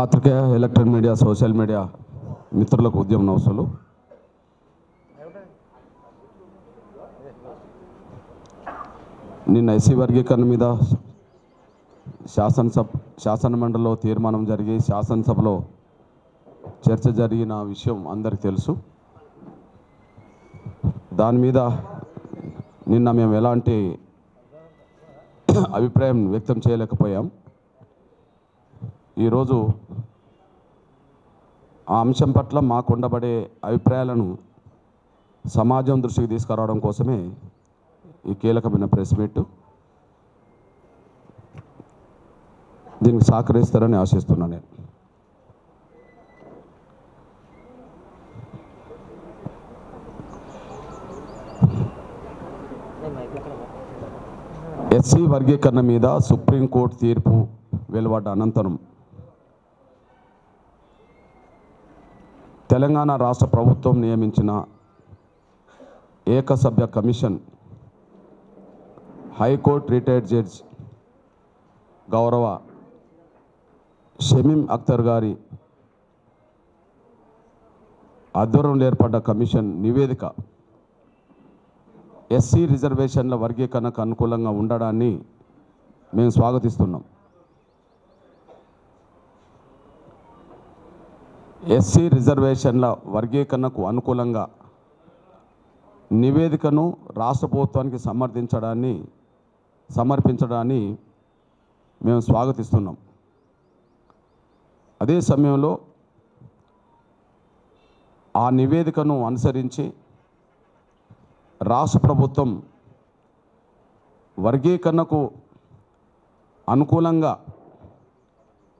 పాత్రికేయ electronic media social media మిత్రులకు ఉద్యమ నమస్సులు. నిన్న ఎస్సీ వర్గీకరణ మీద శాసనమండలిలో తీర్మానం జరిగి శాసనసభలో చర్చ జరిగిన విషయం అందరికీ తెలుసు. దాని మీద నిన్న మేము ఎలాంటి అభిప్రాయం వ్యక్తం చేయలేకపోయాం. ఈరోజు ఆ అంశం పట్ల మాకు ఉండబడే అభిప్రాయాలను సమాజం దృష్టికి తీసుకురావడం కోసమే ఈ కీలకమైన ప్రెస్ మీట్. దీనికి సహకరిస్తారని ఆశిస్తున్నాను నేను. ఎస్సీ వర్గీకరణ మీద సుప్రీంకోర్టు తీర్పు వెలువడ్డ అనంతరం తెలంగాణ రాష్ట్ర ప్రభుత్వం నియమించిన ఏకసభ్య కమిషన్ హైకోర్టు రిటైర్డ్ జడ్జ్ గౌరవ షమీం అఖ్తర్ గారి ఆధ్వర్యంలో ఏర్పడ్డ కమిషన్ నివేదిక ఎస్సీ రిజర్వేషన్ల వర్గీకరణకు అనుకూలంగా ఉండడాన్ని మేము స్వాగతిస్తున్నాం. ఎస్సీ రిజర్వేషన్ల వర్గీకరణకు అనుకూలంగా నివేదికను రాష్ట్ర ప్రభుత్వానికి సమర్పించడాన్ని మేము స్వాగతిస్తున్నాం. అదే సమయంలో ఆ నివేదికను అనుసరించి రాష్ట్ర ప్రభుత్వం వర్గీకరణకు అనుకూలంగా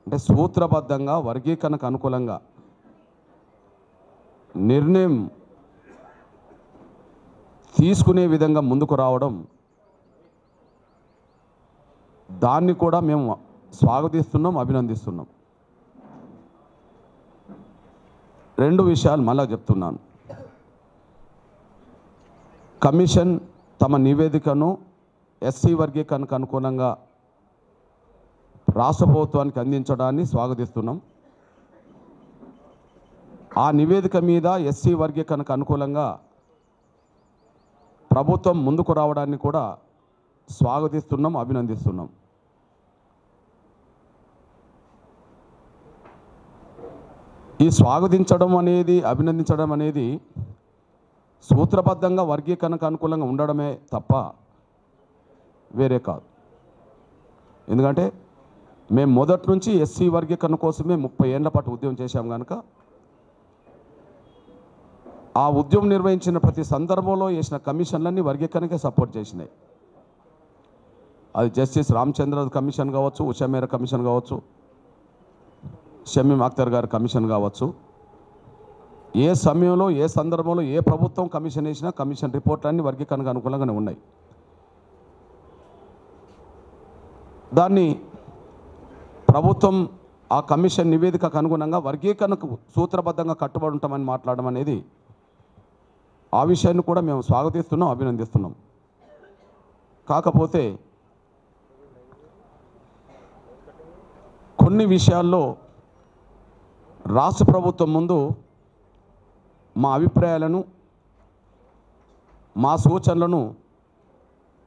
అంటే సూత్రబద్ధంగా వర్గీకరణకు అనుకూలంగా నిర్ణయం తీసుకునే విధంగా ముందుకు రావడం, దాన్ని కూడా మేము స్వాగతిస్తున్నాం, అభినందిస్తున్నాం. రెండు విషయాలు మళ్ళా చెప్తున్నాను. కమిషన్ తమ నివేదికను ఎస్సీ వర్గీకరణకు అనుకూలంగా రాష్ట్ర ప్రభుత్వానికి అందించడాన్ని స్వాగతిస్తున్నాం. ఆ నివేదిక మీద ఎస్సీ వర్గీకరణకు అనుకూలంగా ప్రభుత్వం ముందుకు రావడాన్ని కూడా స్వాగతిస్తున్నాం, అభినందిస్తున్నాం. ఈ స్వాగతించడం అనేది, అభినందించడం అనేది సూత్రబద్ధంగా వర్గీకరణకు అనుకూలంగా ఉండడమే తప్ప వేరే కాదు. ఎందుకంటే మేము మొదటి నుంచి ఎస్సీ వర్గీకరణ కోసమే 30 ఏళ్ల పాటు ఉద్యమం చేశాం కనుక ఆ ఉద్యమం నిర్వహించిన ప్రతి సందర్భంలో వేసిన కమిషన్లన్నీ వర్గీకరణకే సపోర్ట్ చేసినాయి. అది జస్టిస్ రామచంద్ర కమిషన్ కావచ్చు, ఉషా మేర కమిషన్ కావచ్చు, షమీం అఖ్తర్ గారి కమిషన్ కావచ్చు. ఏ సమయంలో, ఏ సందర్భంలో, ఏ ప్రభుత్వం కమిషన్ వేసినా కమిషన్ రిపోర్ట్లన్నీ వర్గీకరణకు అనుకూలంగానే ఉన్నాయి. దాన్ని ప్రభుత్వం ఆ కమిషన్ నివేదికకు అనుగుణంగా వర్గీకరణకు సూత్రబద్ధంగా కట్టుబడి ఉంటామని మాట్లాడడం అనేది, ఆ విషయాన్ని కూడా మేము స్వాగతిస్తున్నాం, అభినందిస్తున్నాం. కాకపోతే కొన్ని విషయాల్లో రాష్ట్ర ప్రభుత్వం ముందు మా అభిప్రాయాలను, మా సూచనలను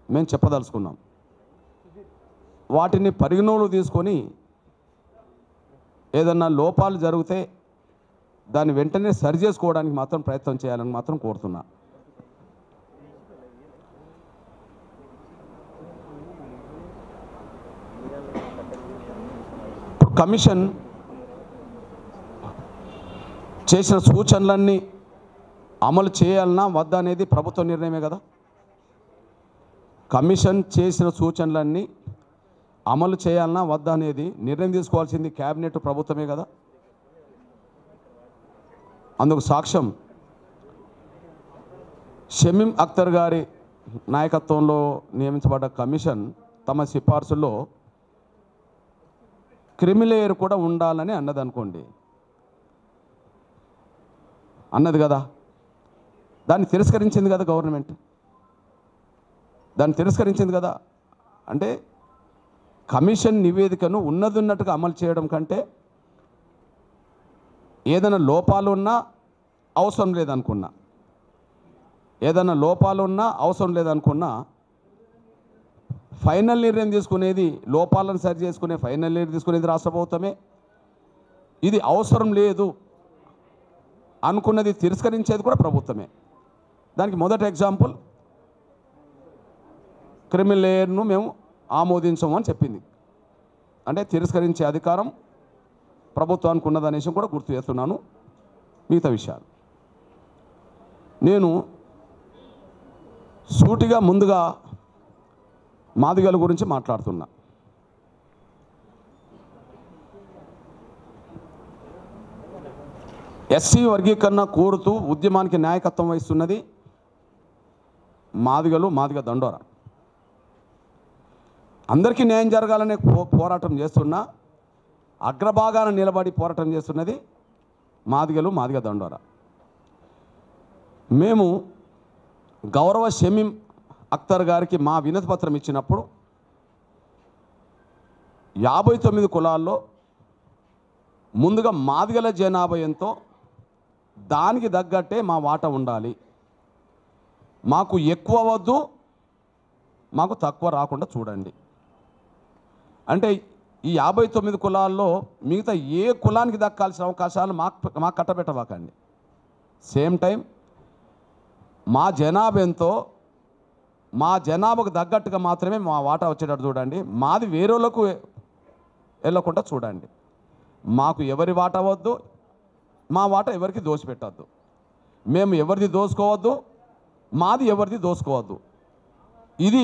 మేము చెప్పదలుచుకున్నాం. వాటిని పరిగణనలో తీసుకొని ఏదన్నా లోపాలు జరిగితే దాన్ని వెంటనే సరి చేసుకోవడానికి మాత్రం ప్రయత్నం చేయాలని మాత్రం కోరుతున్నా. కమిషన్ చేసిన సూచనలన్నీ అమలు చేయాలన్నా వద్దా అనేది ప్రభుత్వ నిర్ణయమే కదా. కమిషన్ చేసిన సూచనలన్నీ అమలు చేయాలన్నా వద్దా అనేది నిర్ణయం తీసుకోవాల్సింది క్యాబినెట్, ప్రభుత్వమే కదా. అందుకు సాక్ష్యం షమీం అఖ్తర్ గారి నాయకత్వంలో నియమించబడ్డ కమిషన్ తమ సిఫార్సుల్లో క్రిమిలేయర్ కూడా ఉండాలని అన్నది అనుకోండి, అన్నది కదా. దాన్ని తిరస్కరించింది కదా గవర్నమెంట్, దాన్ని తిరస్కరించింది కదా. అంటే కమిషన్ నివేదికను ఉన్నదున్నట్టుగా అమలు చేయడం కంటే ఏదైనా లోపాలు ఉన్నా అవసరం లేదనుకున్నా, ఏదైనా లోపాలు ఉన్నా అవసరం లేదనుకున్నా ఫైనల్ నిర్ణయం తీసుకునేది, లోపాలను సరి చేసుకునే ఫైనల్ నిర్ణయం తీసుకునేది రాష్ట్ర ప్రభుత్వమే. ఇది అవసరం లేదు అనుకున్నది తిరస్కరించేది కూడా ప్రభుత్వమే. దానికి మొదటి ఎగ్జాంపుల్ క్రిమినల్ లేయర్ను మేము ఆమోదించము అని చెప్పింది. అంటే తిరస్కరించే అధికారం ప్రభుత్వానికి ఉన్నదనే విషయం కూడా గుర్తు చేస్తున్నాను. మిగతా విషయాలు నేను సూటిగా ముందుగా మాదిగల గురించి మాట్లాడుతున్నా. ఎస్సీ వర్గీకరణ కోరుతూ ఉద్యమానికి నాయకత్వం వహిస్తున్నది మాదిగలు, మాదిగ దండోరా. అందరికీ న్యాయం జరగాలనే పోరాటం చేస్తున్నా, అగ్రభాగాన నిలబడి పోరాటం చేస్తున్నది మాదిగలు, మాదిగ దండోరా. మేము గౌరవ షమీం అఖ్తర్ గారికి మా వినతి పత్రం ఇచ్చినప్పుడు 59 కులాల్లో ముందుగా మాదిగల జనాభా ఎంతో దానికి తగ్గట్టే మా వాటా ఉండాలి, మాకు ఎక్కువ వద్దు, మాకు తక్కువ రాకుండా చూడండి. అంటే ఈ 59 కులాల్లో మిగతా ఏ కులానికి దక్కాల్సిన అవకాశాలు మాకు కట్టబెట్టబాకండి. సేమ్ టైం మా జనాభా ఎంతో మా జనాభాకు తగ్గట్టుగా మాత్రమే మా వాటా వచ్చేటట్టు చూడండి. మాది వేరేలకు వెళ్ళకుండా చూడండి. మాకు ఎవరి వాటా వద్దు, మా వాటా ఎవరికి దోచిపెట్టద్దు. మేము ఎవరిది దోసుకోవద్దు, మాది ఎవరిది దోసుకోవద్దు. ఇది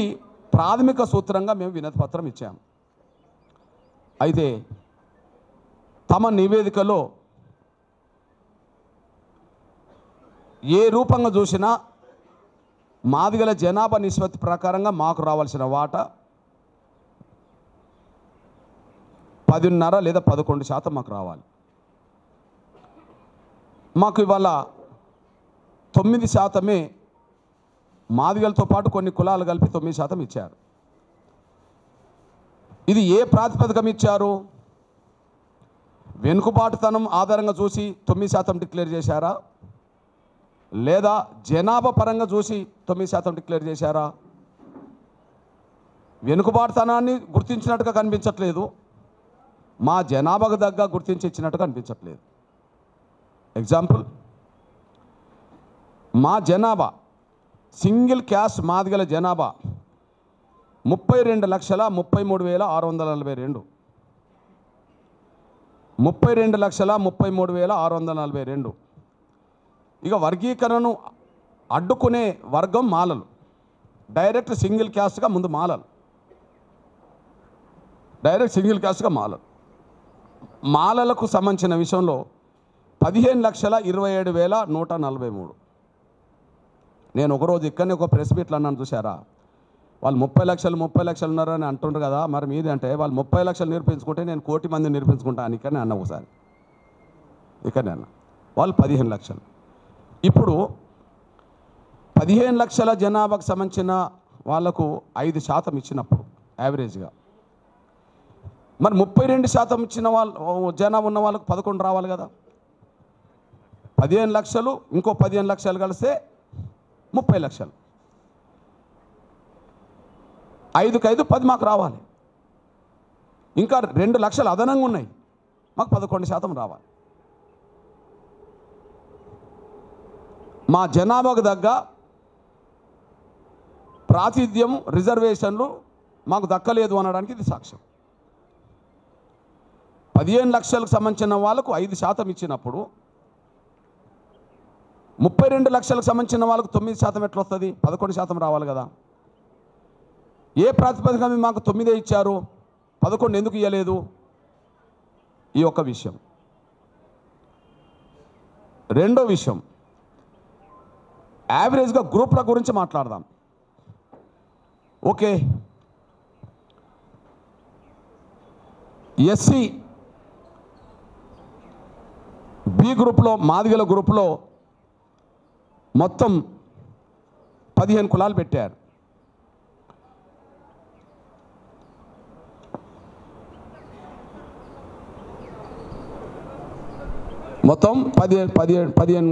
ప్రాథమిక సూత్రంగా మేము వినతి పత్రం ఇచ్చాము. అయితే తమ నివేదికలో ఏ రూపంగా చూసినా మాదిగల జనాభా నిష్పత్తి ప్రకారంగా మాకు రావాల్సిన వాటా 10.5 లేదా 11% మాకు రావాలి. మాకు ఇవాళ 9% మాదిగలతో పాటు కొన్ని కులాలు కలిపి 9% ఇచ్చారు. ఇది ఏ ప్రాతిపదికం ఇచ్చారు? వెనుకబాటుతనం ఆధారంగా చూసి 9% డిక్లేర్ చేశారా, లేదా జనాభా పరంగా చూసి 9% డిక్లేర్ చేశారా? వెనుకబాటుతనాన్ని గుర్తించినట్టుగా కనిపించట్లేదు, మా జనాభాకు దగ్గర గుర్తించి ఇచ్చినట్టుగా కనిపించట్లేదు. ఎగ్జాంపుల్, మా జనాభా సింగిల్ క్యాస్ట్ మాదిగల జనాభా 32,33,642 32,33,642. ఇక వర్గీకరణను అడ్డుకునే వర్గం మాలలు. డైరెక్ట్ సింగిల్ క్యాస్ట్గా ముందు మాలలు, డైరెక్ట్ సింగిల్ క్యాస్ట్గా మాలలు. మాలలకు సంబంధించిన విషయంలో 15,27,143. నేను ఒకరోజు ఇక్కడనే ఒక ప్రెస్ మీట్లు అన్నాను, చూసారా? వాళ్ళు 30 లక్షలు ఉన్నారని అంటుండ్రు కదా, మరి మీది అంటే వాళ్ళు 30 లక్షలు నిరూపించుకుంటే నేను 1,00,00,000 మంది నిరూపించుకుంటాను ఇక్కడనే అన్న. ఒకసారి ఇక్కడనే అన్న, వాళ్ళు 15 లక్షలు. ఇప్పుడు 15 లక్షల జనాభాకు సంబంధించిన వాళ్లకు 5% ఇచ్చినప్పుడు యావరేజ్గా, మరి 32% ఇచ్చిన వాళ్ళు జనాభా ఉన్న వాళ్ళకు 11 రావాలి కదా. 15 లక్షలు ఇంకో 15 లక్షలు కలిస్తే 30 లక్షలు. 5కు 5 10 మాకు రావాలి. ఇంకా 2 లక్షలు అదనంగా ఉన్నాయి, మాకు 11% రావాలి. మా జనాభాకు తగ్గ ప్రాతినిధ్యం, రిజర్వేషన్లు మాకు దక్కలేదు అనడానికి ఇది సాక్ష్యం. 15 లక్షలకు సంబంధించిన వాళ్ళకు 5% ఇచ్చినప్పుడు 32 లక్షలకు సంబంధించిన వాళ్ళకు 9% ఎట్లా వస్తుంది? 11% రావాలి కదా. ఏ ప్రాతిపదిక మాకు 9 ఇచ్చారు, 11 ఎందుకు ఇవ్వలేదు? ఈ ఒక్క విషయం. రెండో విషయం, యావరేజ్గా గ్రూప్ల గురించి మాట్లాడదాం. ఓకే, ఎస్సీ బి గ్రూప్లో, మాదిగల గ్రూప్లో మొత్తం 15 కులాలు పెట్టారు. మొత్తం 15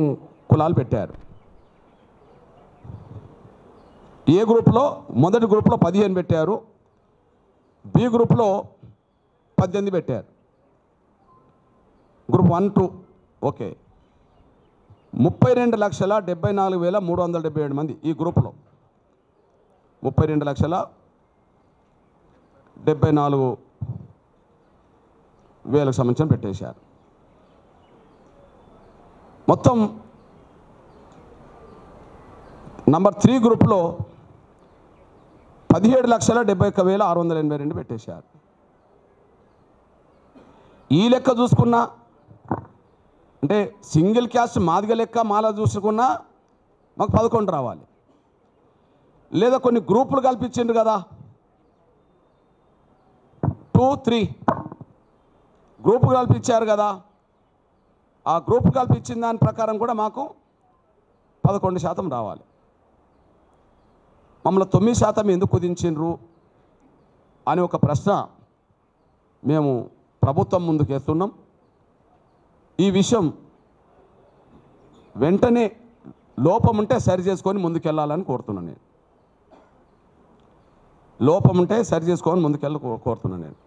కులాలు పెట్టారు. ఏ గ్రూప్లో మొదటి గ్రూప్లో 15 పెట్టారు, బి గ్రూప్లో 18 పెట్టారు. Group 1, 2 okay. 32,74,377 మంది ఈ గ్రూప్లో 32,74,000 సంబంధించిన పెట్టేశారు. మొత్తం నంబర్ 3 గ్రూప్లో 17,71,682 పెట్టేశారు. ఈ లెక్క చూసుకున్నా అంటే సింగిల్ క్యాస్ట్ మాదిగ లెక్క మాల చూసుకున్నా మాకు 11 రావాలి. లేదా కొన్ని గ్రూపులు కల్పించిండ్రు కదా, 2, 3 గ్రూపు కల్పించారు కదా, ఆ గ్రూపు కల్పించిన దాని ప్రకారం కూడా మాకు 11% రావాలి. మమ్మల్ని 9% ఎందుకు కుదించిండ్రు అని ఒక ప్రశ్న మేము ప్రభుత్వం ముందుకు వేస్తున్నాం. ఈ విషయం వెంటనే లోపం ఉంటే సరి చేసుకొని ముందుకెళ్ళాలని కోరుతున్నాను నేను. లోపం ఉంటే సరి చేసుకొని కోరుతున్నాను నేను.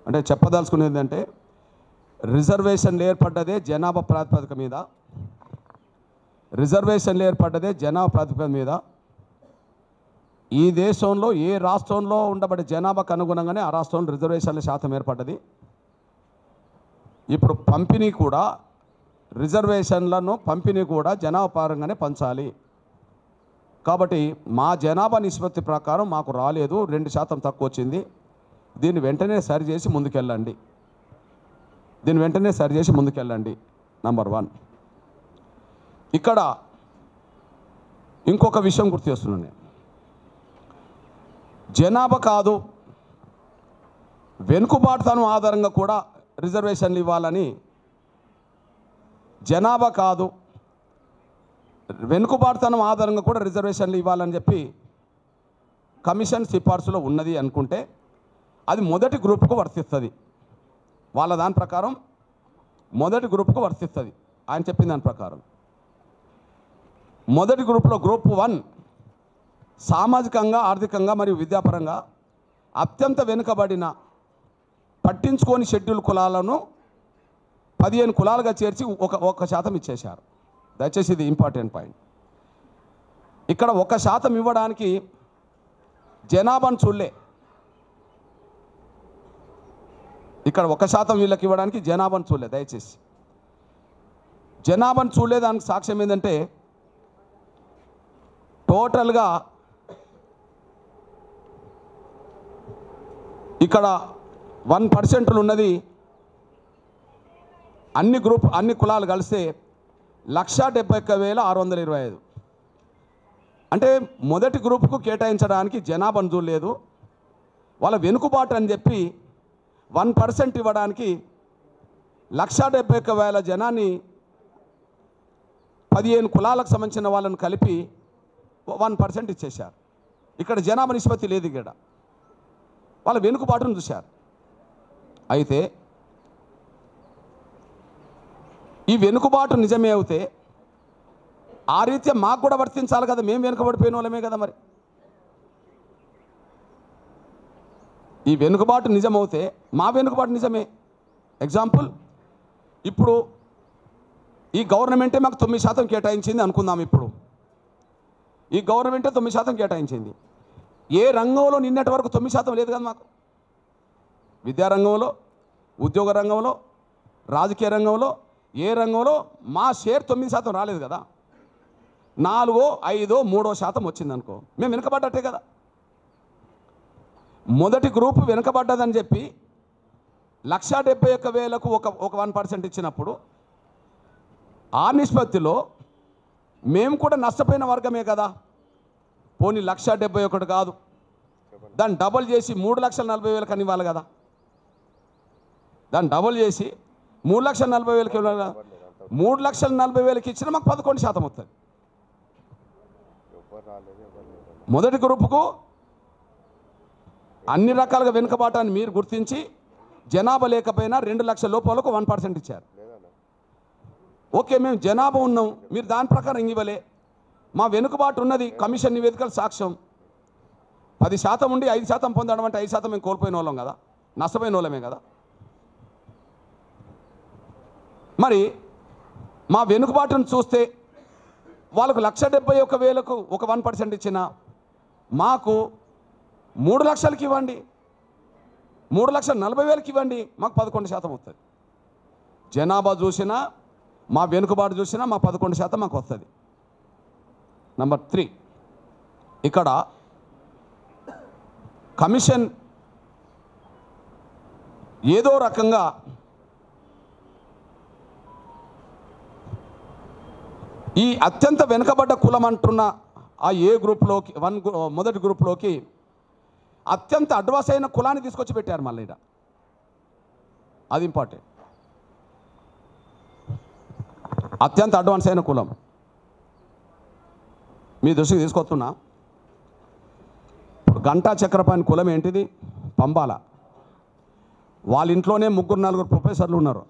అంటే చెప్పదలుచుకునేది ఏంటంటే రిజర్వేషన్లు ఏర్పడ్డదే జనాభా ప్రాతిపదిక మీద, ఈ దేశంలో ఏ రాష్ట్రంలో ఉండబడే జనాభాకు అనుగుణంగానే ఆ రాష్ట్రంలో రిజర్వేషన్ల శాతం ఏర్పడ్డది. ఇప్పుడు రిజర్వేషన్లను పంపిణీ కూడా జనాభా పరంగానే పంచాలి. కాబట్టి మా జనాభా నిష్పత్తి ప్రకారం మాకు రాలేదు, 2% తక్కువ వచ్చింది. దీన్ని వెంటనే సరిచేసి ముందుకెళ్ళండి. నంబర్ 1. ఇక్కడ ఇంకొక విషయం గుర్తు చేస్తున్నాను నేను. జనాభా కాదు, వెనుకబాటుతనం ఆధారంగా కూడా రిజర్వేషన్లు ఇవ్వాలని, జనాభా కాదు వెనుకబాటుతనం ఆధారంగా కూడా రిజర్వేషన్లు ఇవ్వాలని చెప్పి కమిషన్ సిఫార్సులో ఉన్నది అనుకుంటే అది మొదటి గ్రూప్కు వర్తిస్తుంది. వాళ్ళ దాని ప్రకారం మొదటి గ్రూప్కు వర్తిస్తుంది. ఆయన చెప్పిన దాని ప్రకారం మొదటి గ్రూప్లో గ్రూప్ 1 సామాజికంగా, ఆర్థికంగా మరియు విద్యాపరంగా అత్యంత వెనుకబడిన పట్టించుకోని షెడ్యూల్ కులాలను 15 కులాలుగా చేర్చి 1% ఇచ్చేశారు. దయచేసి ఇది ఇంపార్టెంట్ పాయింట్. ఇక్కడ 1% ఇవ్వడానికి జనాభాను చూడలే. ఇక్కడ 1% వీళ్ళకి ఇవ్వడానికి జనాభాను చూడలే. దయచేసి జనాభాను చూడలేదానికి సాక్ష్యం ఏంటంటే టోటల్గా ఇక్కడ 1% ఉన్నది అన్ని కులాలు కలిస్తే 1,71,625. అంటే మొదటి గ్రూపుకు కేటాయించడానికి జనాభాను చూడలేదు. వాళ్ళ వెనుకబాటు అని చెప్పి 1% ఇవ్వడానికి 1,71,000 జనాన్ని 15 కులాలకు సంబంధించిన వాళ్ళను కలిపి 1% ఇచ్చేశారు. ఇక్కడ జనాభా నిష్పత్తి లేదు. ఇక్కడ వాళ్ళ వెనుకబాటును చూశారు. అయితే ఈ వెనుకబాటు నిజమే అవుతే ఆ రీత్యా మాకు కూడా వర్తించాలి కదా. మేము వెనుకబడిపోయిన వాళ్ళమే కదా. మరి ఈ వెనుకబాటు నిజమవుతే మా వెనుకబాటు నిజమే. ఎగ్జాంపుల్, ఇప్పుడు ఈ గవర్నమెంటే మాకు 9% కేటాయించింది అనుకుందాం. ఇప్పుడు ఈ గవర్నమెంటే 9% కేటాయించింది. ఏ రంగంలో నిన్నటి వరకు 9% లేదు కదా మాకు. విద్యారంగంలో, ఉద్యోగ రంగంలో, రాజకీయ రంగంలో, ఏ రంగంలో మా షేర్ 9% రాలేదు కదా. 4, 5, 3% వచ్చింది అనుకో, మేము వెనుకబడ్డట్టే కదా. మొదటి గ్రూపు వెనుకబడ్డదని చెప్పి 1,71,000కు ఒక 1% ఇచ్చినప్పుడు ఆ నిష్పత్తిలో మేము కూడా నష్టపోయిన వర్గమే కదా. పోనీ 1,71,000 కాదు, దాన్ని డబల్ చేసి 3,40,000 అని ఇవ్వాలి కదా. దాన్ని డబల్ చేసి 3,40,000కి ఇవ్వాలి కదా. 3,40,000కి ఇచ్చినా మాకు 11% వస్తుంది. మొదటి గ్రూపుకు అన్ని రకాలుగా వెనుకబాటాన్ని మీరు గుర్తించి జనాభా లేకపోయినా 2 లక్షల లోపలకు 1% ఇచ్చారు. ఓకే మేము జనాభా ఉన్నాం, మీరు దాని ప్రకారం ఇవ్వలే, మా వెనుకబాటు ఉన్నది, కమిషన్ నివేదికలు సాక్ష్యం. 10% ఉండి 5% పొందడం అంటే 5% మేము కోల్పోయిన వాళ్ళం కదా, నష్టపోయిన వాళ్ళమే కదా. మరి మా వెనుకబాటును చూస్తే వాళ్ళకు 1,71,000కు ఒక 1% ఇచ్చిన, మాకు 3 లక్షలకి ఇవ్వండి, 3,40,000కి ఇవ్వండి, మాకు 11% వస్తుంది. జనాభా చూసినా మా వెనుకబాటు చూసినా మా 11% మాకు వస్తుంది. నెంబర్ 3, ఇక్కడ కమిషన్ ఏదో రకంగా ఈ అత్యంత వెనుకబడ్డ కులం అంటున్న ఆ ఏ గ్రూప్లోకి మొదటి గ్రూప్లోకి అత్యంత అడ్వాన్స్ అయిన కులాన్ని తీసుకొచ్చి పెట్టారు మళ్ళీ. అది ఇంపార్టెంట్. అత్యంత అడ్వాన్స్ అయిన కులం మీ దృష్టికి తీసుకొస్తున్నా. గంటా చక్రపాణి కులం ఏంటిది? పంబాల. వాళ్ళ ఇంట్లోనే 3-4 ప్రొఫెసర్లు ఉన్నారు.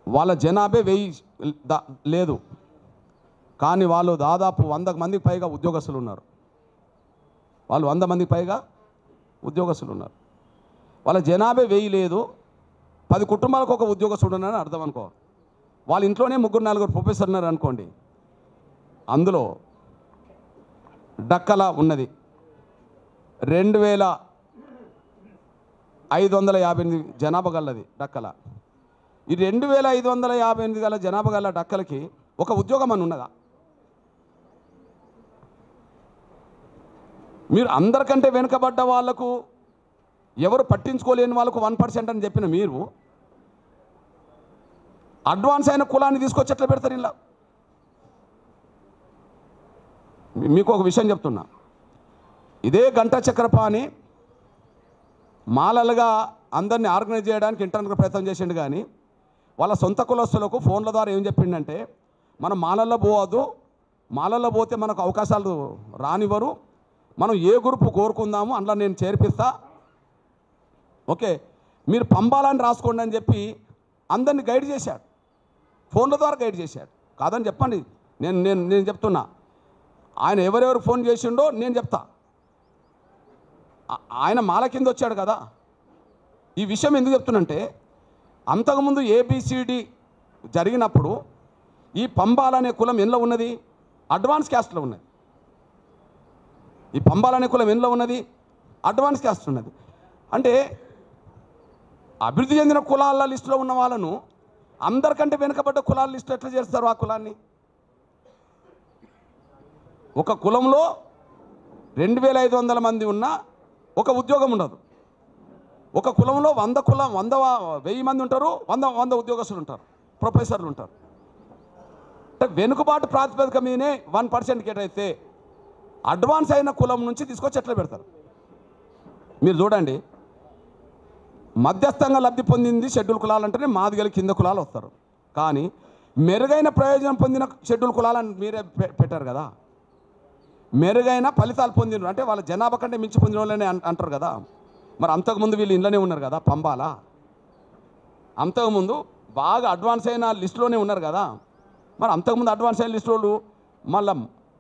వాళ్ళ జనాభే 1000 లేదు, కానీ వాళ్ళు దాదాపు 100 మందికి పైగా ఉద్యోగస్తులు ఉన్నారు. వాళ్ళు 100 మందికి పైగా ఉద్యోగస్తులు ఉన్నారు. వాళ్ళ జనాభే 1000 లేదు, 10 కుటుంబాలకు ఒక ఉద్యోగస్తుడు ఉన్నారని అర్థం అనుకో. వాళ్ళ ఇంట్లోనే 3-4 ప్రొఫెసర్ ఉన్నారు అనుకోండి. అందులో డక్కల ఉన్నది 2,558 జనాభా గలది డక్కల. ఈ 2,558 గల జనాభా గల డక్కలకి ఒక ఉద్యోగం అని ఉన్నదా? మీరు అందరికంటే వెనుకబడ్డ వాళ్లకు, ఎవరు పట్టించుకోలేని వాళ్ళకు 1% అని చెప్పిన మీరు అడ్వాన్స్ అయిన కులాన్ని తీసుకొచ్చి ఎట్లా పెడతారు ఇలా? మీకు ఒక విషయం చెప్తున్నా. ఇదే గంటా చక్రపాణి మాలలుగా అందరినీ ఆర్గనైజ్ చేయడానికి ఇంటర్నెట్ ప్రయత్నం చేసిండు, కానీ వాళ్ళ సొంత కులస్తులకు ఫోన్ల ద్వారా ఏం చెప్పిండంటే, మనం మాలల్లో పోవద్దు, మాలల్లో పోతే మనకు అవకాశాలు రానివ్వరు, మనం ఏ గ్రూపు కోరుకుందాము అందులో నేను చేర్పిస్తా, ఓకే మీరు పంపాలని రాసుకోండి అని చెప్పి అందరినీ గైడ్ చేశాడు. ఫోన్ల ద్వారా గైడ్ చేశాడు. కాదని చెప్పండి, నేను చెప్తున్నా. ఆయన ఎవరెవరు ఫోన్ చేసిండో నేను చెప్తా. ఆయన మాల కింద వచ్చాడు కదా. ఈ విషయం ఎందుకు చెప్తున్నంటే, అంతకుముందు ABCD జరిగినప్పుడు ఈ పంబాలనే కులం ఎందులో ఉన్నది? అడ్వాన్స్ క్యాస్ట్లో ఉన్నది. ఈ పంబాలనే కులం ఎందులో ఉన్నది? అడ్వాన్స్ క్యాస్ట్ ఉన్నది. అంటే అభివృద్ధి చెందిన కులాల లిస్టులో ఉన్న వాళ్ళను అందరికంటే వెనుకబడ్డ కులాల లిస్టు ఎట్లా చేస్తారు? ఆ కులాన్ని ఒక కులంలో 2,500 మంది ఉన్నా ఒక ఉద్యోగం ఉండదు. ఒక కులంలో 1,000 మంది ఉంటారు, 100 ఉద్యోగస్తులు ఉంటారు, ప్రొఫెసర్లు ఉంటారు. అంటే వెనుకబాటు ప్రాతిపదిక మీదనే 1% కేటైతే అడ్వాన్స్ అయిన కులం నుంచి తీసుకొచ్చి ఎట్లా పెడతారు? మీరు చూడండి, మధ్యస్థంగా లబ్ధి పొందింది షెడ్యూల్ కులాలు అంటేనే మాదిగల కింద కులాలు వస్తారు. కానీ మెరుగైన ప్రయోజనం పొందిన షెడ్యూల్ కులాలని మీరే పెట్టారు కదా. మెరుగైన ఫలితాలు పొందిన అంటే వాళ్ళ జనాభా కంటే మించి పొందిన వాళ్ళని అంటారు కదా. మరి అంతకుముందు వీళ్ళు ఇంట్లోనే ఉన్నారు కదా పంబాల. అంతకుముందు బాగా అడ్వాన్స్ అయిన లిస్టులోనే ఉన్నారు కదా. మరి అంతకుముందు అడ్వాన్స్ అయిన లిస్టులు మళ్ళీ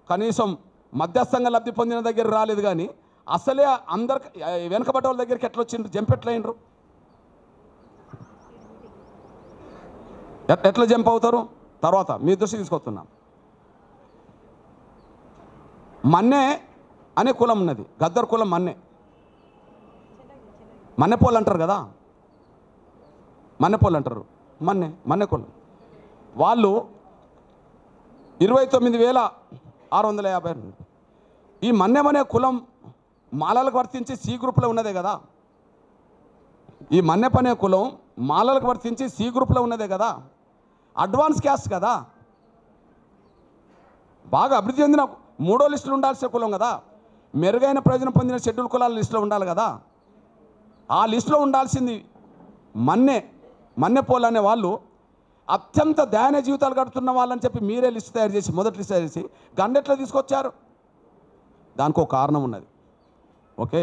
కనీసం మధ్యస్థంగా లబ్ధి పొందిన దగ్గర రాలేదు, కానీ అసలే అందరికి వెనకబడ్డ వాళ్ళ దగ్గరికి ఎట్లా వచ్చిండ్రు? జంప్ ఎట్లా అయినరు? ఎట్లా జంప్ అవుతారు? తర్వాత మీ దృష్టి తీసుకొస్తున్నాం. మన్నే అనే కులం ఉన్నది, గద్దర్ కులం. మన్నెపోళ్ళు అంటారు కదా, మన్నెపోళ్ళు అంటారు. మన్నె కులం వాళ్ళు 29,650. ఈ మన్నెమనే కులం మాలలకు వర్తించి C గ్రూప్లో ఉన్నదే కదా. ఈ మన్నెపనే కులం మాలలకు వర్తించి C గ్రూప్లో ఉన్నదే కదా. అడ్వాన్స్ క్యాస్ట్ కదా, బాగా అభివృద్ధి చెందిన 3వ లిస్టులో ఉండాల్సిన కులం కదా. మెరుగైన ప్రయోజనం పొందిన షెడ్యూల్ కులాల లిస్టులో ఉండాలి కదా. ఆ లిస్టులో ఉండాల్సింది మన్నెపోళ్ళు అనే వాళ్ళు అత్యంత దయనీయ జీవితాలు గడుపుతున్న వాళ్ళని చెప్పి మీరే లిస్ట్ తయారు చేసి, మొదటి లిస్ట్ తయారు చేసి గండెట్లా తీసుకొచ్చారు? దానికి ఒక కారణం ఉన్నది. ఓకే,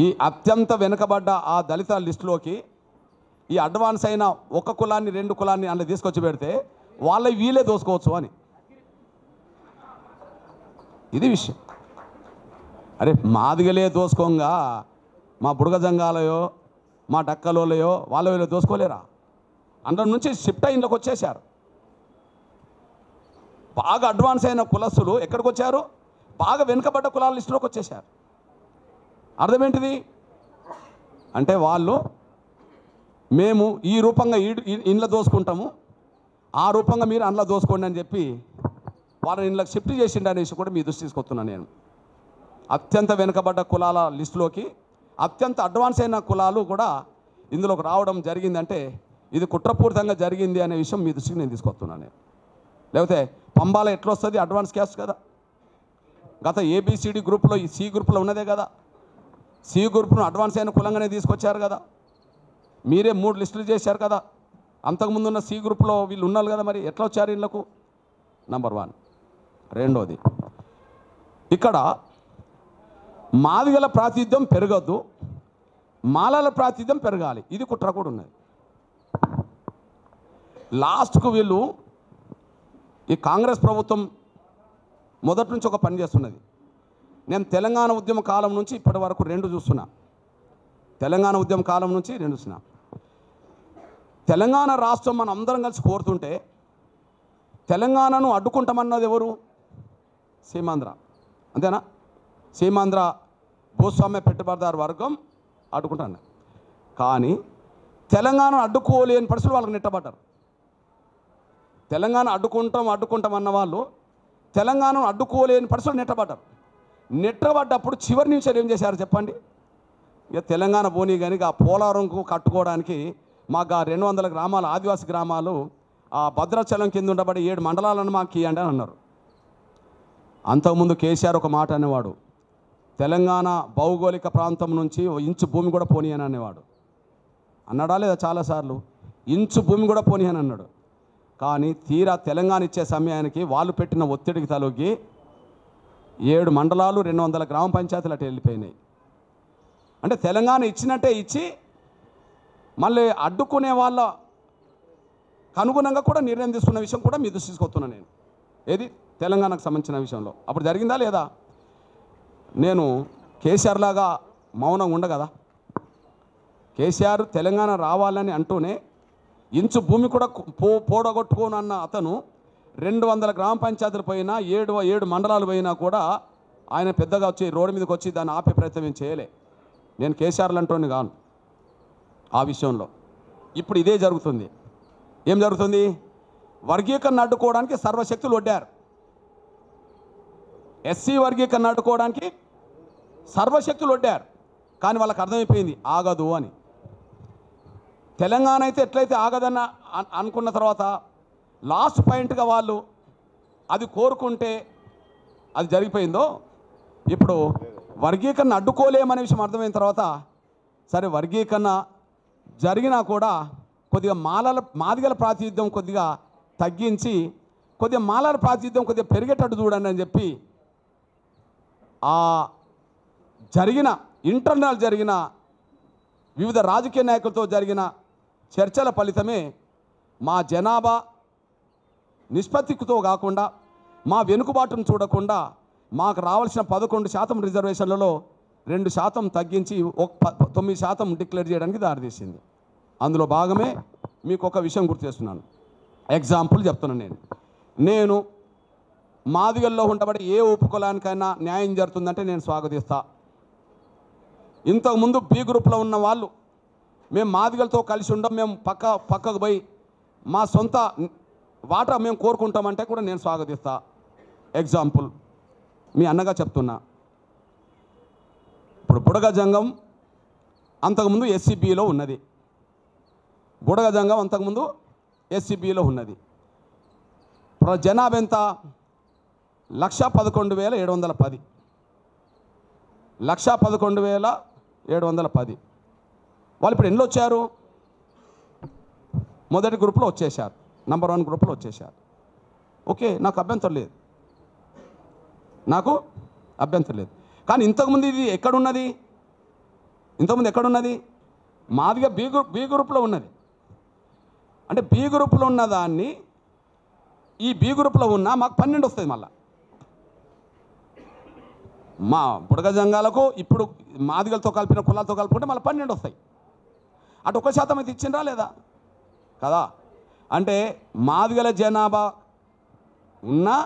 ఈ అత్యంత వెనుకబడ్డ ఆ దళిత లిస్టులోకి ఈ అడ్వాన్స్ అయిన ఒక కులాన్ని 2 కులాన్ని అందులో తీసుకొచ్చి పెడితే వాళ్ళ వీళ్ళే దోసుకోవచ్చు అని. ఇది విషయం. అరే మాదిగలే దోసుకోంగా మా బుడగ జంగాలయో మా డక్కలోలయో వాళ్ళ వీళ్ళు దోసుకోలేరా? అందులో నుంచి షిఫ్ట్ అయ్యింలోకి వచ్చేసారు. బాగా అడ్వాన్స్ అయిన కులస్తులు ఎక్కడికి వచ్చారు? బాగా వెనుకబడ్డ కులాల లిస్టులోకి వచ్చేసారు. అర్థమేంటిది అంటే వాళ్ళు మేము ఈ రూపంగా ఇండ్ల దోసుకుంటాము, ఆ రూపంగా మీరు అందులో దోసుకోండి అని చెప్పి వాళ్ళని ఇండ్లకు షిఫ్ట్ చేసిండు అనేసి కూడా మీ దృష్టి తీసుకొస్తున్నాను నేను. అత్యంత వెనుకబడ్డ కులాల లిస్టులోకి అత్యంత అడ్వాన్స్ అయిన కులాలు కూడా ఇందులోకి రావడం జరిగిందంటే ఇది కుట్రపూరితంగా జరిగింది అనే విషయం మీ దృష్టికి నేను తీసుకొస్తున్నాను నేను. లేకపోతే పంబాల ఎట్లా వస్తుంది? అడ్వాన్స్ క్యాస్ట్ కదా. గత ఏబిసిడి గ్రూప్లో ఈ సి గ్రూప్లో ఉన్నదే కదా. సి గ్రూప్ను అడ్వాన్స్ అయిన కులంగానే తీసుకొచ్చారు కదా. మీరే 3 లిస్టులు చేశారు కదా. అంతకుముందు ఉన్న సి గ్రూప్లో వీళ్ళు ఉన్నారు కదా. మరి ఎట్లా వచ్చారు ఇళ్ళకు? నంబర్ 1. రెండోది, ఇక్కడ మాదిగల ప్రాతినిధ్యం పెరగద్దు, మాలల ప్రాతినిధ్యం పెరగాలి. ఇది కుట్ర కూడా ఉన్నది. లాస్ట్కు వీళ్ళు ఈ కాంగ్రెస్ ప్రభుత్వం మొదటి నుంచి ఒక పని చేస్తున్నది. నేను తెలంగాణ ఉద్యమ కాలం నుంచి ఇప్పటి వరకు 2 చూస్తున్నా. తెలంగాణ ఉద్యమ కాలం నుంచి 2 చూస్తున్నా. తెలంగాణ రాష్ట్రం మనం అందరం కలిసి కోరుతుంటే తెలంగాణను అడ్డుకుంటామన్నది ఎవరు? సీమాంధ్ర. అంతేనా? సీమాంధ్ర భూస్వామ్య పెట్టుబడిదారు వర్గం అడ్డుకుంటాను. కానీ తెలంగాణను అడ్డుకోలేని పరిస్థితులు వాళ్ళకి నెట్టబడ్డారు. తెలంగాణ అడ్డుకుంటాం అన్న వాళ్ళు తెలంగాణను అడ్డుకోలేని పరిస్థితులు నెట్టబడ్డప్పుడు చివరి నిమిషాలు ఏం చేశారు చెప్పండి? ఇక తెలంగాణ పోనీ కానీ ఆ పోలవరంకు కట్టుకోవడానికి మాకు ఆ 200 గ్రామాలు ఆదివాసీ గ్రామాలు ఆ భద్రాచలం కింద ఉండబడి 7 మండలాలను మాకు ఇవ్వండి అని అన్నారు. అంతకుముందు కేసీఆర్ ఒక మాట అనేవాడు, తెలంగాణ భౌగోళిక ప్రాంతం నుంచి ఇంచు భూమి కూడా పోనీ అని అనేవాడు. అన్నాడా లేదా? చాలాసార్లు ఇంచు భూమి కూడా పోనీ అని అన్నాడు. కానీ తీరా తెలంగాణ ఇచ్చే సమయానికి వాళ్ళు పెట్టిన ఒత్తిడికి తలొగ్గి 7 మండలాలు 200 గ్రామ పంచాయతీలు అటు వెళ్ళిపోయినాయి. అంటే తెలంగాణ ఇచ్చినట్టే ఇచ్చి మళ్ళీ అడ్డుకునే వాళ్ళ అనుగుణంగా కూడా నిర్ణయం తీసుకున్న విషయం కూడా మీ దృష్టి తీసుకొస్తున్నాను నేను. ఏది తెలంగాణకు సంబంధించిన విషయంలో అప్పుడు జరిగిందా లేదా? నేను కేసీఆర్ లాగా మౌనంగా ఉండ కదా. కేసీఆర్ తెలంగాణ రావాలని అంటూనే ఇంచు భూమి కూడా పోడగొట్టుకోనన్న అతను 200 గ్రామ పంచాయతీలు పోయినా 7 మండలాలు పోయినా కూడా ఆయన పెద్దగా వచ్చి రోడ్డు మీదకి వచ్చి దాన్ని ఆపే ప్రయత్నం ఏం చేయలే. నేను కేసీఆర్లు అంటోని కాను ఆ విషయంలో. ఇప్పుడు ఇదే జరుగుతుంది. ఏం జరుగుతుంది? వర్గీకరణ అడ్డుకోవడానికి సర్వశక్తులు ఒడ్డారు. ఎస్సీ వర్గీకరణ అడ్డుకోవడానికి సర్వశక్తులు ఒడ్డారు. కానీ వాళ్ళకి అర్థమైపోయింది ఆగదు అని. తెలంగాణ అయితే ఎట్లయితే ఆగదన్న అనుకున్న తర్వాత లాస్ట్ పాయింట్గా వాళ్ళు అది కోరుకుంటే అది జరిగిపోయిందో, ఇప్పుడు వర్గీకరణ అడ్డుకోలేమనే విషయం అర్థమైన తర్వాత సరే వర్గీకరణ జరిగినా కూడా కొద్దిగా మాదిగల ప్రాతినిధ్యం కొద్దిగా తగ్గించి కొద్దిగా మాలల ప్రాతినిధ్యం కొద్దిగా పెరిగేటట్టు చూడండి అని చెప్పి ఆ ఇంటర్నల్ జరిగిన వివిధ రాజకీయ నాయకులతో జరిగిన చర్చల ఫలితమే మా జనాభా నిష్పత్తితో కాకుండా మా వెనుకబాటును చూడకుండా మాకు రావాల్సిన 11% రిజర్వేషన్లలో 2% తగ్గించి 9% డిక్లేర్ చేయడానికి దారితీసింది. అందులో భాగమే మీకు ఒక విషయం గుర్తు చేస్తున్నాను. ఎగ్జాంపుల్ చెప్తున్నాను. నేను మాదిగల్లో ఉండబడి ఏ ఉపకులానికైనా న్యాయం జరుగుతుందంటే నేను స్వాగతిస్తా. ఇంతకుముందు బి గ్రూప్లో ఉన్న వాళ్ళు మేము మాదిగలతో కలిసి ఉండం, మేము పక్కకు పోయి మా సొంత వాటా మేము కోరుకుంటామంటే కూడా నేను స్వాగతిస్తా. ఎగ్జాంపుల్ మీ అన్నగా చెప్తున్నా. ఇప్పుడు బుడగ జంగం అంతకుముందు ఎస్సీబీలో ఉన్నది. బుడగ జంగం అంతకుముందు ఎస్సీబీలో ఉన్నది. జనాభా ఎంత? 1,11,710. 1,11,710. వాళ్ళు ఇప్పుడు ఎన్నో వచ్చారు? మొదటి గ్రూప్లో వచ్చేసారు, నంబర్ 1 గ్రూప్లో వచ్చేసారు. ఓకే, నాకు అభ్యంతరం లేదు. కానీ ఇంతకుముందు ఇది ఎక్కడున్నది? మాదిగా బి గ్రూప్లో ఉన్నది. అంటే బి గ్రూప్లో ఉన్న దాన్ని ఈ బి గ్రూప్లో ఉన్న మాకు 12 వస్తుంది. మళ్ళీ మా బుడగ జంగాలకు ఇప్పుడు మాదిగలతో కలిపిన కులాలతో కలుపుకుంటే మళ్ళీ 12 వస్తాయి. అటు 1% అయితే ఇచ్చిండ్రా లేదా కదా? అంటే మాదిగల జనాభా ఉన్నా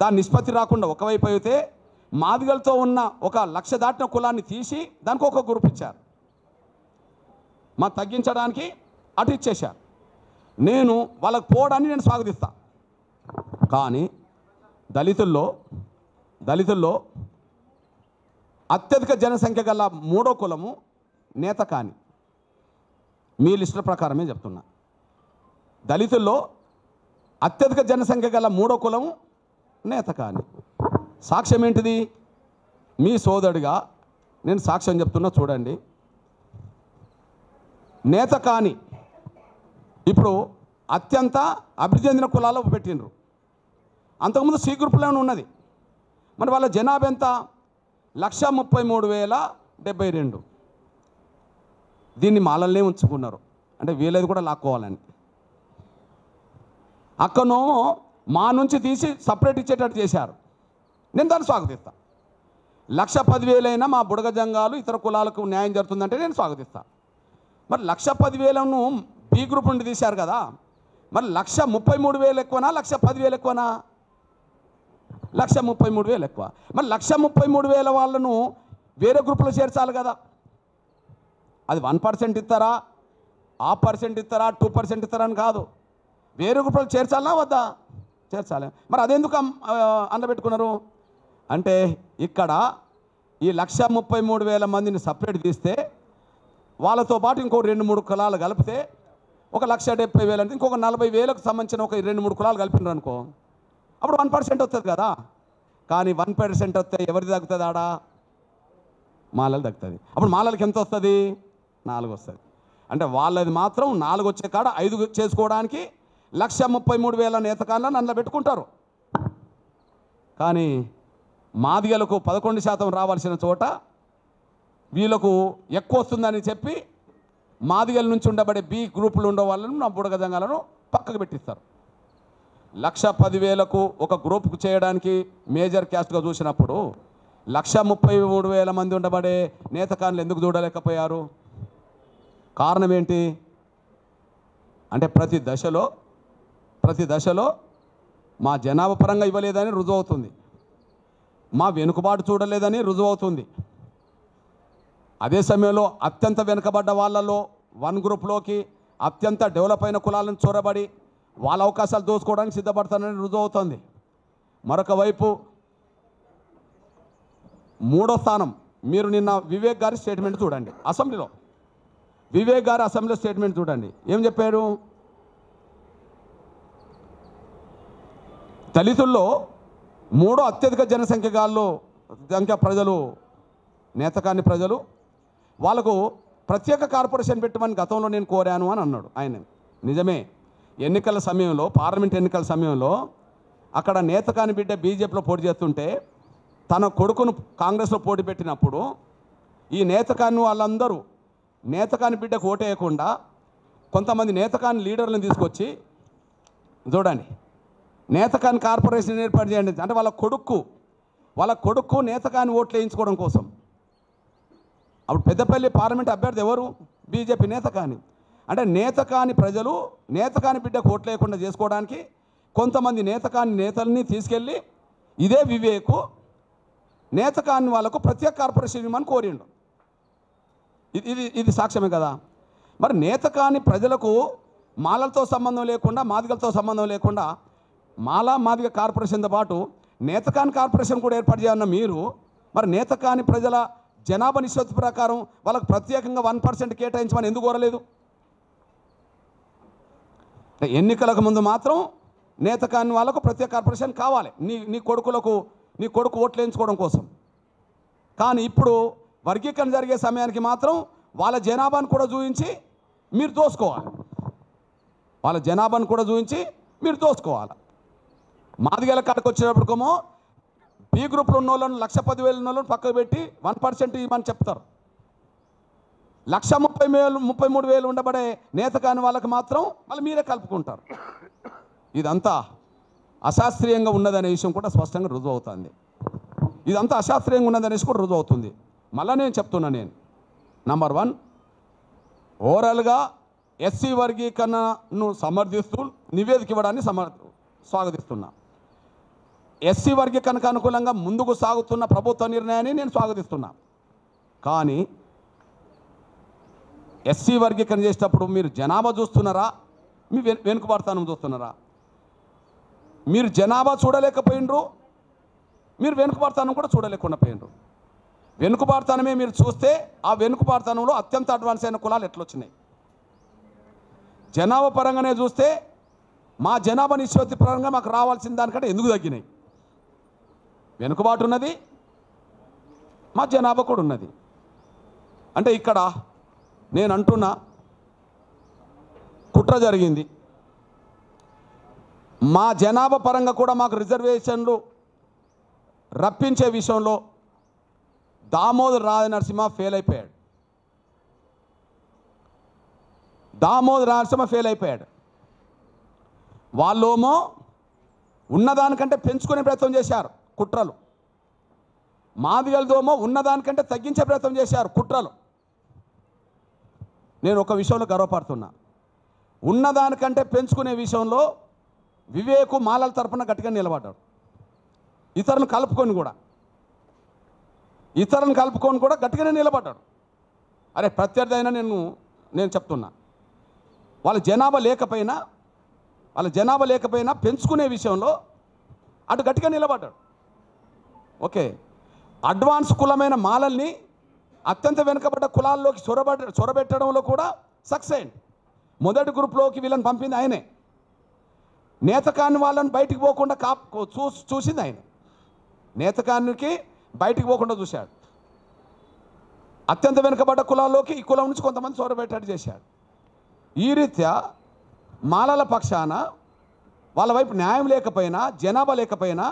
దాని నిష్పత్తి రాకుండా ఒకవైపు అయితే మాదిగలతో ఉన్న 1,00,000 దాటిన కులాన్ని తీసి దానికి ఒక గ్రూప్ ఇచ్చారు. మా తగ్గించడానికి అటు ఇచ్చేశారు. నేను వాళ్ళకు పోవడాన్ని నేను స్వాగతిస్తా. కానీ దళితుల్లో అత్యధిక జనసంఖ్య గల 3వ కులము నేతకాని. మీ లిస్టుల ప్రకారమే చెప్తున్నా. దళితుల్లో అత్యధిక జనసంఖ్య గల 3వ కులము నేతకాని. సాక్ష్యం ఏంటిది? మీ సోదరుడిగా నేను సాక్ష్యం చెప్తున్నా, చూడండి. నేతకాని ఇప్పుడు అత్యంత అభివృద్ధి చెందిన కులాల్లో పెట్టిండ్రు. అంతకుముందు సి గ్రూప్లోనే ఉన్నది. మరి వాళ్ళ జనాభా ఎంత? 1,33,072. దీన్ని మాలల్నే ఉంచుకున్నారు. అంటే వీళ్ళది కూడా లాక్కోవాలని. అక్కనో మా నుంచి తీసి సపరేట్ ఇచ్చేటట్టు చేశారు. నేను దాన్ని స్వాగతిస్తా. 1,10,000 మా బుడగ జంగాలు ఇతర కులాలకు న్యాయం జరుగుతుందంటే నేను స్వాగతిస్తా. మరి 1,10,000ను బి గ్రూప్ నుండి తీశారు కదా, మరి 1,33,000 ఎక్కువనా 1,10,000 ఎక్కువనా? 1,33,000 ఎక్కువ. మరి 1,33,000 వాళ్ళను వేరే గ్రూపులో చేర్చాలి కదా. అది 1% ఇస్తారా, 0.5% ఇస్తారా, 2% ఇస్తారా అని కాదు. వేరే గ్రూపులో చేర్చాలనా వద్దా? చేర్చాలి. మరి అదెందుకు అందబెట్టుకున్నారు అంటే ఇక్కడ ఈ 1,33,000 మందిని సపరేట్ తీస్తే వాళ్ళతో పాటు ఇంకో 2-3 కులాలు కలిపితే 1,70,000 అంటే ఇంకొక 40,000కు సంబంధించిన ఒక 2-3 కులాలు కలిపినారు అనుకో, అప్పుడు 1% వస్తుంది కదా. కానీ 1% వస్తే ఎవరికి తగ్గుతుంది? ఆడ మాలలు తగ్గుతుంది. అప్పుడు మాలలకి ఎంత వస్తుంది? 4 వస్తుంది. అంటే వాళ్ళది మాత్రం 4 వచ్చే కాడ 5 చేసుకోవడానికి 1,33,000 నేతకాలను అందులో పెట్టుకుంటారు. కానీ మాదిగలకు 11% రావాల్సిన చోట వీళ్ళకు ఎక్కువ వస్తుందని చెప్పి మాదిగల నుంచి ఉండబడే బి గ్రూపులు ఉండే వాళ్ళను నా బుడగ జంగాలను పక్కకు పెట్టిస్తారు. 1,10,000కు ఒక గ్రూప్కు చేయడానికి మేజర్ క్యాస్ట్గా చూసినప్పుడు 1,33,000 మంది ఉండబడే నేతకాన్లు ఎందుకు చూడలేకపోయారు? కారణం ఏంటి అంటే ప్రతి దశలో మా జనాభా పరంగా ఇవ్వలేదని రుజువు అవుతుంది, మా వెనుకబాటు చూడలేదని రుజువు అవుతుంది. అదే సమయంలో అత్యంత వెనుకబడ్డ వాళ్ళలో 1 గ్రూప్లోకి అత్యంత డెవలప్ అయిన కులాలను చొరబడి వాళ్ళ అవకాశాలు దోచుకోవడానికి సిద్ధపడతానని రుజువు అవుతుంది. మరొక వైపు 3వ స్థానం మీరు నిన్న వివేక్ గారి స్టేట్మెంట్ చూడండి. అసెంబ్లీలో వివేక్ గారి అసెంబ్లీలో స్టేట్మెంట్ చూడండి. ఏం చెప్పారు? దళితుల్లో 3వ అత్యధిక జనసంఖ్య ప్రజలు నేతకాని ప్రజలు. వాళ్ళకు ప్రత్యేక కార్పొరేషన్ పెట్టమని గతంలో నేను కోరాను అని అన్నాడు ఆయన. నిజమే, ఎన్నికల సమయంలో, పార్లమెంట్ ఎన్నికల సమయంలో అక్కడ నేతకాని బిడ్డ బీజేపీలో పోటీ చేస్తుంటే తన కొడుకును కాంగ్రెస్లో పోటీ పెట్టినప్పుడు ఈ నేతకాని వాళ్ళందరూ నేతకాని బిడ్డకు ఓటేయకుండా కొంతమంది నేతకాని లీడర్లను తీసుకొచ్చి చూడండి నేతకాని కార్పొరేషన్ ఏర్పాటు చేయండి అంటే వాళ్ళ కొడుకు నేతకాని ఓట్లు వేయించుకోవడం కోసం. అప్పుడు పెద్దపల్లి పార్లమెంట్ అభ్యర్థి ఎవరు? బీజేపీ నేతకాని. అంటే నేతకాని ప్రజలు నేతకాని బిడ్డకు ఓట్లు లేకుండా చేసుకోవడానికి కొంతమంది నేతకాని నేతల్ని తీసుకెళ్ళి ఇదే వివేకు నేతకాని వాళ్ళకు ప్రత్యేక కార్పొరేషన్ ఇవ్వమని కోరిండు. ఇది సాక్ష్యమే కదా. మరి నేతకాని ప్రజలకు మాలలతో సంబంధం లేకుండా, మాదిగలతో సంబంధం లేకుండా మాదిగ కార్పొరేషన్తో పాటు నేతకాని కార్పొరేషన్ కూడా ఏర్పాటు చేయాలన్న మీరు మరి నేతకాని ప్రజల జనాభా నిష్పత్తి ప్రకారం వాళ్ళకు ప్రత్యేకంగా 1% కేటాయించమని ఎందుకు కోరలేదు? ఎన్నికలకు ముందు మాత్రం నేతకాని వాళ్ళకు ప్రత్యేక కార్పొరేషన్ కావాలి నీ కొడుకు ఓట్లు వేయించుకోవడం కోసం. కానీ ఇప్పుడు వర్గీకరణ జరిగే సమయానికి మాత్రం వాళ్ళ జనాభాను కూడా చూపించి మీరు దోసుకోవాలి. మాదిగల కాడికి వచ్చేటప్పటికేమో బి గ్రూప్లో ఉన్న వాళ్ళను 1,10,000 ఉన్న వాళ్ళని పక్కకు పెట్టి 1% ఇవ్వమని చెప్తారు. 1,33,000 ఉండబడే నేత కాని వాళ్ళకి మాత్రం మళ్ళీ మీరే కలుపుకుంటారు. ఇదంతా అశాస్త్రీయంగా ఉన్నదనే విషయం కూడా స్పష్టంగా రుజువు అవుతుంది. ఇదంతా అశాస్త్రీయంగా ఉన్నదనేసి కూడా రుజువు అవుతుంది. మళ్ళీ నేను చెప్తున్నా, నేను నంబర్ 1 ఓవరాల్గా ఎస్సీ వర్గీకరణను సమర్థిస్తూ నివేదిక ఇవ్వడాన్ని స్వాగతిస్తున్నా. ఎస్సీ వర్గీకరణకు అనుకూలంగా ముందుకు సాగుతున్న ప్రభుత్వ నిర్ణయాన్ని నేను స్వాగతిస్తున్నా. కానీ ఎస్సీ వర్గీకరణ చేసేటప్పుడు మీరు జనాభా చూస్తున్నారా, మీ వెనుకబాటుతనం చూస్తున్నారా? మీరు జనాభా చూడలేకపోయినరు, మీరు వెనుకబాటుతనం కూడా చూడలేకుండా పోయినరు. వెనుకబాటుతనమే మీరు చూస్తే ఆ వెనుకబాటుతనంలో అత్యంత అడ్వాన్స్ అయిన కులాలు ఎట్లొచ్చినాయి? జనాభా పరంగానే చూస్తే మా జనాభా నిష్పత్తి పరంగా మాకు రావాల్సిన దానికంటే ఎందుకు తగ్గినాయి? వెనుకబాటు ఉన్నది, మా జనాభా కూడా ఉన్నది. అంటే ఇక్కడ నేను అంటున్నా కుట్ర జరిగింది. మా జనాభా పరంగా కూడా మాకు రిజర్వేషన్లు రప్పించే విషయంలో దామోదర్ రాజనరసింహ ఫెయిల్ అయిపోయాడు. వాళ్ళేమో ఉన్నదానికంటే పెంచుకునే ప్రయత్నం చేశారు, కుట్రలు. మాదిగలదోమో ఉన్నదానికంటే తగ్గించే ప్రయత్నం చేశారు, కుట్రలు. నేను ఒక విషయంలో గర్వపడుతున్నా, ఉన్నదానికంటే పెంచుకునే విషయంలో వివేకు మాలల తరపున గట్టిగా నిలబడ్డాడు. ఇతరులను కలుపుకొని కూడా గట్టిగానే నిలబడ్డాడు. అరే ప్రత్యర్థి అయినా నేను చెప్తున్నా, వాళ్ళ జనాభా లేకపోయినా పెంచుకునే విషయంలో అటు గట్టిగా నిలబడ్డాడు. ఓకే, అడ్వాన్స్ కులమైన మాలల్ని అత్యంత వెనుకబడ్డ కులాల్లోకి చొరబెట్టడంలో కూడా సక్సెస్ అయింది. మొదటి గ్రూప్లోకి వీళ్ళని పంపింది ఆయనే. నేతకాన్ని వాళ్ళని బయటికి పోకుండా చూసింది ఆయన. నేతకానికి బయటికి పోకుండా చూశాడు. అత్యంత వెనుకబడ్డ కులాల్లోకి ఈ కులం నుంచి కొంతమంది చొరబెట్టేట్టు చేశాడు. ఈ రీత్యా మాలల పక్షాన వాళ్ళ వైపు న్యాయం లేకపోయినా, జనాభా లేకపోయినా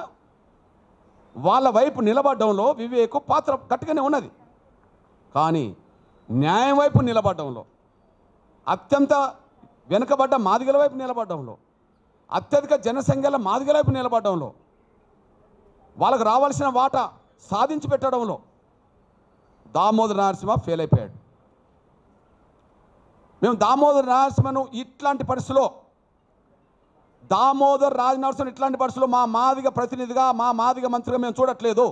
వాళ్ళ వైపు నిలబడడంలో వివేకు పాత్ర గట్టిగానే ఉన్నది. కానీ న్యాయం వైపు నిలబడడంలో, అత్యంత వెనుకబడ్డ మాదిగల వైపు నిలబడడంలో, అత్యధిక జనసంఖ్యల మాదిగల వైపు నిలబడడంలో, వాళ్ళకు రావాల్సిన వాటా సాధించి పెట్టడంలో దామోదర్ నరసింహ ఫెయిల్ అయిపోయాడు. మేము దామోదర్ నరసింహను ఇట్లాంటి పరిస్థితిలో మా మాదిగ ప్రతినిధిగా, మా మాదిగ మంత్రిగా మేము చూడట్లేదు.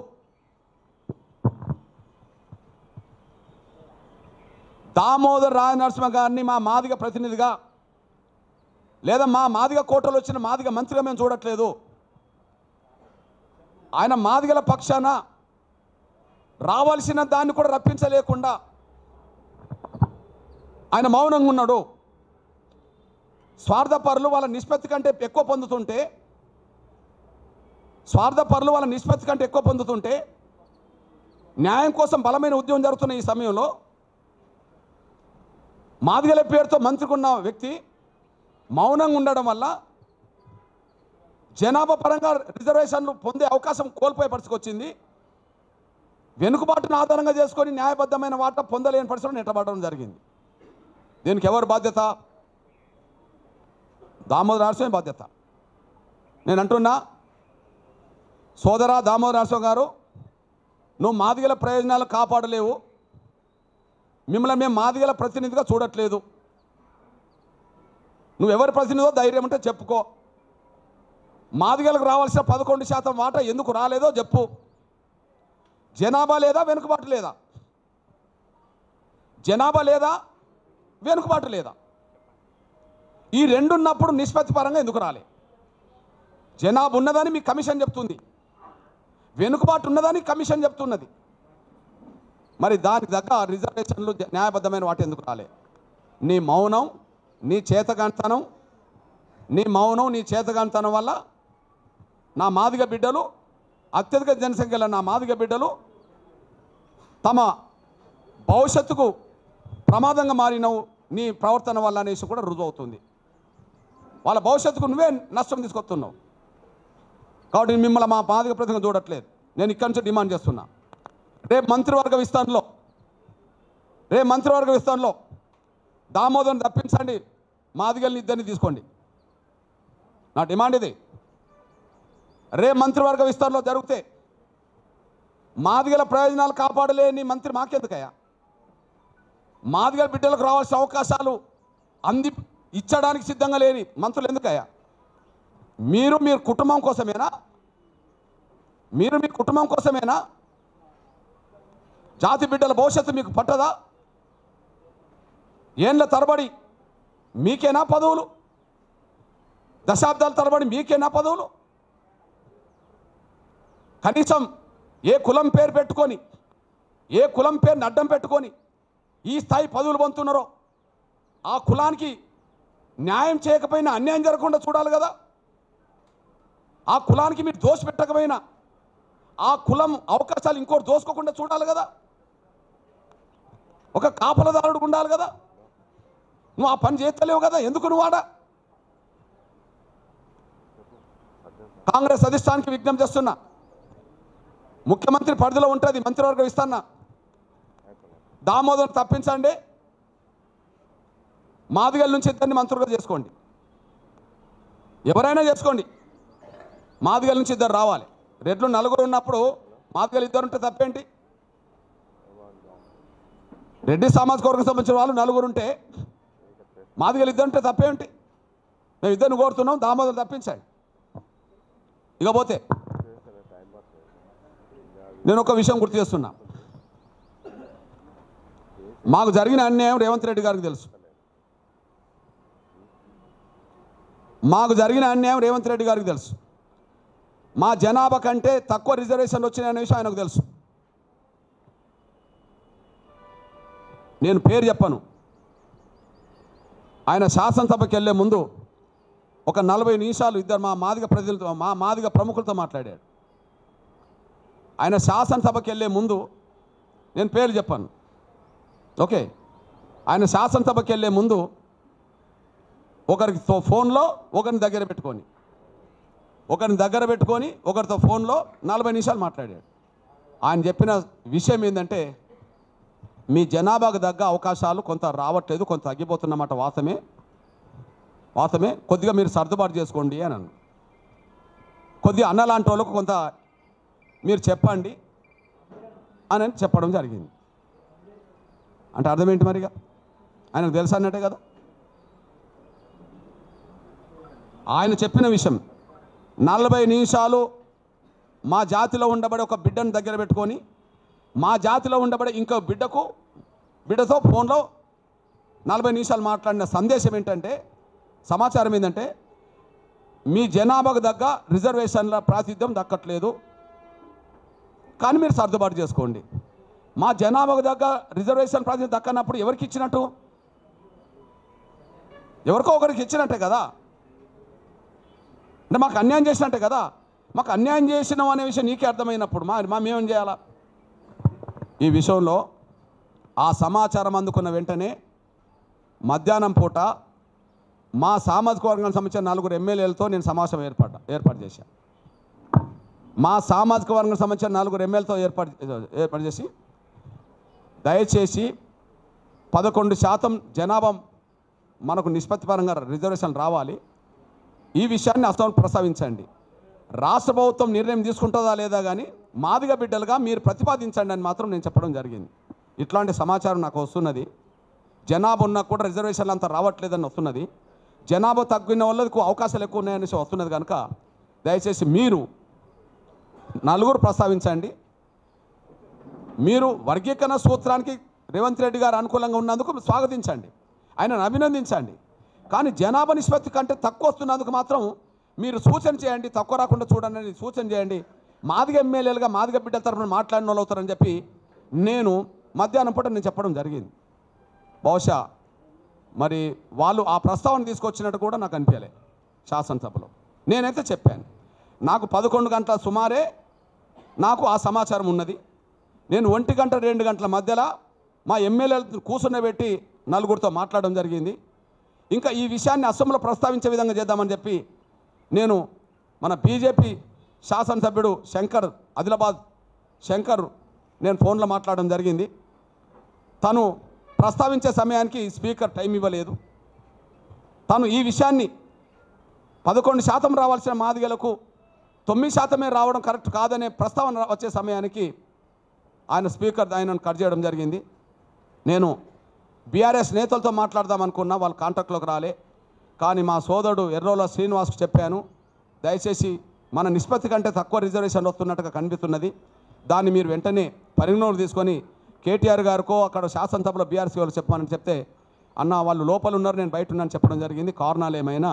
దామోదర్ రాజనరసింహ గారిని మా మాదిగ ప్రతినిధిగా లేదా మా మాదిగ కోటలో వచ్చిన మాదిగ మంత్రిగా మేము చూడట్లేదు. ఆయన మాదిగల పక్షాన రావాల్సిన దాన్ని కూడా రప్పించలేకుండా ఆయన మౌనంగా ఉన్నాడు. స్వార్థపరులు వాళ్ళ నిష్పత్తి కంటే ఎక్కువ పొందుతుంటే న్యాయం కోసం బలమైన ఉద్యమం జరుగుతున్న ఈ సమయంలో మాదిగల పేరుతో మంత్రికున్న వ్యక్తి మౌనంగా ఉండడం వల్ల జనాభా పరంగా రిజర్వేషన్లు పొందే అవకాశం కోల్పోయే పరిస్థితికి వచ్చింది. వెనుకబాటును ఆధారంగా చేసుకొని న్యాయబద్ధమైన వాటా పొందలేని పరిస్థితులు నెట్టబడడం జరిగింది. దీనికి ఎవరు బాధ్యత? దామోదర్ నరసింహ బాధ్యత. నేను అంటున్నా, సోదరా దామోదర్ నరసింహ గారు, నువ్వు మాదిగల ప్రయోజనాలు కాపాడలేవు. మిమ్మల్ని మేము మాదిగల ప్రతినిధిగా చూడట్లేదు. నువ్వెవరి ప్రతినిధో ధైర్యం ఉంటే చెప్పుకో. మాదిగలకు రావాల్సిన 11% వాటా ఎందుకు రాలేదో చెప్పు. జనాభా లేదా, వెనుకబాటు లేదా? జనాభా లేదా, వెనుకబాటు లేదా? ఈ రెండు ఉన్నప్పుడు నిష్పత్తి పరంగా ఎందుకు రాలే? జనాభా ఉన్నదని మీ కమిషన్ చెప్తుంది, వెనుకబాటు ఉన్నదని కమిషన్ చెప్తున్నది. మరి దానికి దగ్గర రిజర్వేషన్లు న్యాయబద్ధమైన వాటి ఎందుకు రాలే? నీ మౌనం, నీ చేతగాంతనం వల్ల నా మాదిగ బిడ్డలు, అత్యధిక జనసంఖ్యలో నా మాదిగ బిడ్డలు తమ భవిష్యత్తుకు ప్రమాదంగా మారినవు నీ ప్రవర్తన వల్ల అనేసి కూడా రుజువు అవుతుంది. వాళ్ళ భవిష్యత్తుకు నువ్వే నష్టం తీసుకొస్తున్నావు. కాబట్టి మిమ్మల్ని మా మాదిగ ప్రతిగా చూడట్లేదు. నేను ఇక్కడి నుంచి డిమాండ్ చేస్తున్నా, రేపు మంత్రివర్గ విస్తరణలో రే మంత్రివర్గ విస్తరణలో దామోదర్ని తప్పించండి, మాదిగల్ని ఇద్దరిని తీసుకోండి. నా డిమాండ్ ఇది. రే మంత్రివర్గ విస్తరణలో జరిగితే మాదిగల ప్రయోజనాలు కాపాడలేని మంత్రి మాకెందుకయ్యా? మాదిగల బిడ్డలకు రావాల్సిన అవకాశాలు ఇచ్చడానికి సిద్ధంగా లేని మంత్రులు ఎందుకయ్యా? మీరు మీ కుటుంబం కోసమేనా? మీరు మీ కుటుంబం కోసమేనా? జాతి బిడ్డల భవిష్యత్తు మీకు పట్టదా? ఏండ్ల తరబడి మీకేనా పదవులు? దశాబ్దాల తరబడి మీకేనా పదవులు? కనీసం ఏ కులం పేరు పెట్టుకొని, ఏ కులం పేరుని అడ్డం పెట్టుకొని ఈ స్థాయి పదవులు పొందుతున్నారో ఆ కులానికి న్యాయం చేయకపోయినా అన్యాయం జరగకుండా చూడాలి కదా. ఆ కులానికి మీరు దోష పెట్టకపోయినా ఆ కులం అవకాశాలు ఇంకోటి దోసుకోకుండా చూడాలి కదా. ఒక కాపలదారుడు ఉండాలి కదా. నువ్వు ఆ పని చేస్తలేవు కదా. ఎందుకు నువ్వు ఆడ? కాంగ్రెస్ అధిష్టానానికి విజ్ఞప్తి చేస్తున్నా, ముఖ్యమంత్రి పరిధిలో ఉంటుంది మంత్రివర్గ విస్తరణ. దామోదర్ తప్పించండి, మాదిగల నుంచి ఇద్దరిని మంత్రులుగా చేసుకోండి. ఎవరైనా చేసుకోండి, మాదిగల నుంచి ఇద్దరు రావాలి. రెడ్లు నలుగురు ఉన్నప్పుడు మాదిగలు ఇద్దరు ఉంటే తప్పేంటి? రెడ్డి సామాజిక వర్గం సంబంధించిన వాళ్ళు నలుగురు ఉంటే మాదిగలు ఇద్దరు ఉంటే తప్పేంటి? మేము ఇద్దరిని కోరుతున్నాం, దామోదర్ తప్పించండి. ఇకపోతే నేను ఒక విషయం గుర్తు చేస్తున్నా. మాకు జరిగిన అన్యాయం రేవంత్ రెడ్డి గారికి తెలుసు. మాకు జరిగిన అన్యాయం రేవంత్ రెడ్డి గారికి తెలుసు. మా జనాభా కంటే తక్కువ రిజర్వేషన్లు వచ్చినాయనే విషయం ఆయనకు తెలుసు. నేను పేరు చెప్పను. ఆయన శాసనసభకి వెళ్ళే ముందు ఒక 40 నిమిషాలు ఇద్దరు మా మాదిగ ప్రజలతో, మా మాదిగ ప్రముఖులతో మాట్లాడాడు. ఆయన శాసనసభకి వెళ్ళే ముందు, నేను పేరు చెప్పాను, ఓకే, ఆయన శాసనసభకి వెళ్ళే ముందు ఒకరికి ఫోన్లో ఒకరిని దగ్గర పెట్టుకొని ఒకరితో ఫోన్లో 40 నిమిషాలు మాట్లాడాడు. ఆయన చెప్పిన విషయం ఏంటంటే, మీ జనాభాకు తగ్గ అవకాశాలు కొంత రావట్లేదు, కొంత తగ్గిపోతున్నమాట వాస్తవమే, కొద్దిగా మీరు సర్దుబాటు చేసుకోండి అని అన్నాను. కొద్దిగా అన్నలాంటి వాళ్ళకు కొంత మీరు చెప్పండి అని చెప్పడం జరిగింది. అంటే అర్థం ఏంటి మరిగా? ఆయనకు తెలుసు అన్నట్టే కదా. ఆయన చెప్పిన విషయం 40 నిమిషాలు మా జాతిలో ఉండబడే ఒక బిడ్డను దగ్గర పెట్టుకొని, మా జాతిలో ఉండబడే ఇంకో బిడ్డతో ఫోన్లో 40 నిమిషాలు మాట్లాడిన సందేశం ఏంటంటే, సమాచారం ఏంటంటే, మీ జనాభాకు తగ్గ రిజర్వేషన్ల ప్రాతినిధ్యం దక్కట్లేదు, కానీ మీరు సర్దుబాటు చేసుకోండి. మా జనాభాకు తగ్గ రిజర్వేషన్ ప్రాతినిధ్యం దక్కనప్పుడు ఎవరికి ఇచ్చినట్టు? ఎవరికో ఒకరికి ఇచ్చినట్టే కదా. అంటే మాకు అన్యాయం చేసినట్టే కదా. మాకు అన్యాయం చేసినాం అనే విషయం నీకే అర్థమైనప్పుడు మేమేం చేయాలా? ఈ విషయంలో ఆ సమాచారం అందుకున్న వెంటనే మధ్యాహ్నం పూట మా సామాజిక వర్గానికి సంబంధించిన 4 ఎమ్మెల్యేలతో నేను సమావేశం ఏర్పాటు చేశాను. మా సామాజిక వర్గానికి సంబంధించిన 4 ఎమ్మెల్యేలతో ఏర్పాటు చేసి, దయచేసి 11% జనాభా మనకు నిష్పత్తి పరంగా రిజర్వేషన్ రావాలి, ఈ విషయాన్ని అసలు ప్రస్తావించండి. రాష్ట్ర ప్రభుత్వం నిర్ణయం తీసుకుంటుందా లేదా కానీ మాదిగ బిడ్డలుగా మీరు ప్రతిపాదించండి అని మాత్రం నేను చెప్పడం జరిగింది. ఇట్లాంటి సమాచారం నాకు వస్తున్నది. జనాభా ఉన్నా కూడా రిజర్వేషన్లు అంతా రావట్లేదని వస్తున్నది. జనాభా తగ్గిన వాళ్ళకు అవకాశాలు ఎక్కువ ఉన్నాయనేసి వస్తున్నది. కనుక దయచేసి మీరు 4 ప్రస్తావించండి. మీరు వర్గీకరణ సూత్రానికి రేవంత్ రెడ్డి గారు అనుకూలంగా ఉన్నందుకు స్వాగతించండి, ఆయనను అభినందించండి. కానీ జనాభా నిష్పత్తి కంటే తక్కువ వస్తున్నందుకు మాత్రం మీరు సూచన చేయండి, తక్కువ రాకుండా చూడండి సూచన చేయండి. మాదిగ ఎమ్మెల్యేలుగా మాదిగ బిడ్డల తరఫున మాట్లాడిన వాళ్ళు అవుతారని చెప్పి నేను మధ్యాహ్నం పూట నేను చెప్పడం జరిగింది. బహుశా మరి వాళ్ళు ఆ ప్రస్తావన తీసుకొచ్చినట్టు కూడా నాకు అనిపించలే శాసనసభలో. నేనైతే చెప్పాను, నాకు 11 గంటల సుమారే నాకు ఆ సమాచారం ఉన్నది. నేను 1 గంట 2 గంటల మధ్యలో మా ఎమ్మెల్యేలు కూర్చున్నబెట్టి 4గురితో మాట్లాడడం జరిగింది. ఇంకా ఈ విషయాన్ని అసెంబ్లీలో ప్రస్తావించే విధంగా చేద్దామని చెప్పి నేను మన బీజేపీ శాసనసభ్యుడు ఆదిలాబాద్ శంకర్ నేను ఫోన్లో మాట్లాడడం జరిగింది. తను ప్రస్తావించే సమయానికి స్పీకర్ టైం ఇవ్వలేదు. తను ఈ విషయాన్ని 11% రావాల్సిన మాదిగలకు 9% రావడం కరెక్ట్ కాదనే ప్రస్తావన వచ్చే సమయానికి స్పీకర్ ఆయనను కట్ చేయడం జరిగింది. నేను బీఆర్ఎస్ నేతలతో మాట్లాడదాం అనుకున్నా, వాళ్ళు కాంటాక్ట్లోకి రాలే. కానీ మా సోదరుడు ఎర్రోల శ్రీనివాస్కు చెప్పాను, దయచేసి మన నిష్పత్తి కంటే తక్కువ రిజర్వేషన్ వస్తున్నట్టుగా కనిపిస్తున్నది, దాన్ని మీరు వెంటనే పరిగణలోకి తీసుకొని కేటీఆర్ గారికో అక్కడ శాసనసభలో బీఆర్ఎస్ గారు చెప్పమని చెప్తే, అన్న వాళ్ళు లోపల ఉన్నారు, నేను బయట ఉన్నాను చెప్పడం జరిగింది. కారణాలు ఏమైనా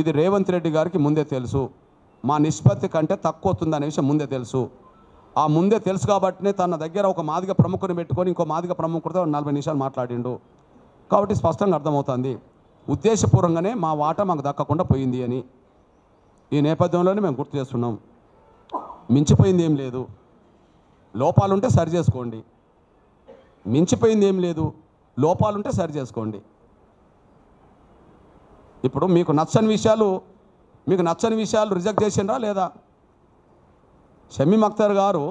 ఇది రేవంత్ రెడ్డి గారికి ముందే తెలుసు, మా నిష్పత్తి కంటే తక్కువ వస్తుందనే విషయం ముందే తెలుసు. ఆ ముందే తెలుసు కాబట్టినే తన దగ్గర ఒక మాదిగ ప్రముఖుని పెట్టుకొని ఇంకో మాదిగ ప్రముఖుడితో 40 నిమిషాలు మాట్లాడిండు. కాబట్టి స్పష్టంగా అర్థమవుతుంది ఉద్దేశపూర్వకంగానే మా వాటా మాకు దక్కకుండా పోయింది అని. ఈ నేపథ్యంలోనే మేము గుర్తు చేస్తున్నాం. మించిపోయింది ఏం లేదు, లోపాలుంటే సరి చేసుకోండి. మించిపోయింది ఏం లేదు, లోపాలుంటే సరి చేసుకోండి. ఇప్పుడు మీకు నచ్చని విషయాలు రిజెక్ట్ చేసిండ్రా లేదా? షమీమ్ అఖ్తర్ గారు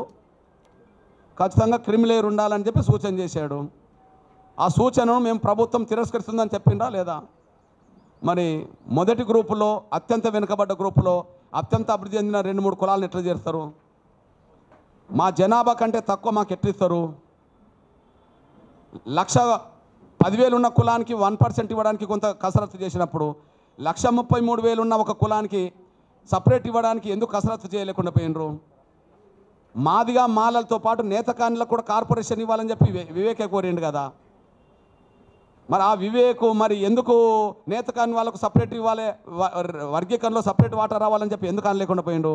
ఖచ్చితంగా క్రిమిలేయర్ ఉండాలని చెప్పి సూచన చేశాడు. ఆ సూచనను మేము ప్రభుత్వం తిరస్కరిస్తుందని చెప్పిండ్రా లేదా? మరి మొదటి గ్రూపులో అత్యంత వెనుకబడ్డ గ్రూపులో అత్యంత అభివృద్ధి చెందిన 2-3 కులాలను ఎట్లా చేస్తారు? మా జనాభా కంటే తక్కువ మాకు ఎట్లిస్తారు? 1,10,000 ఉన్న కులానికి 1% ఇవ్వడానికి కొంత కసరత్తు చేసినప్పుడు 1,33,000 ఉన్న ఒక కులానికి సపరేట్ ఇవ్వడానికి ఎందుకు కసరత్తు చేయలేకుండా పోయినరు? మాదిగా మాలలతో పాటు నేతకాన్లకు కూడా కార్పొరేషన్ ఇవ్వాలని చెప్పి వివేకే కోరిండు కదా. మరి ఆ వివేకు మరి ఎందుకు నేతకాని వాళ్ళకు సపరేట్ ఇవ్వాలి, వర్గీకరణలో సపరేట్ వాటా రావాలని చెప్పి ఎందుకు అనలేకుండా పోయిండు?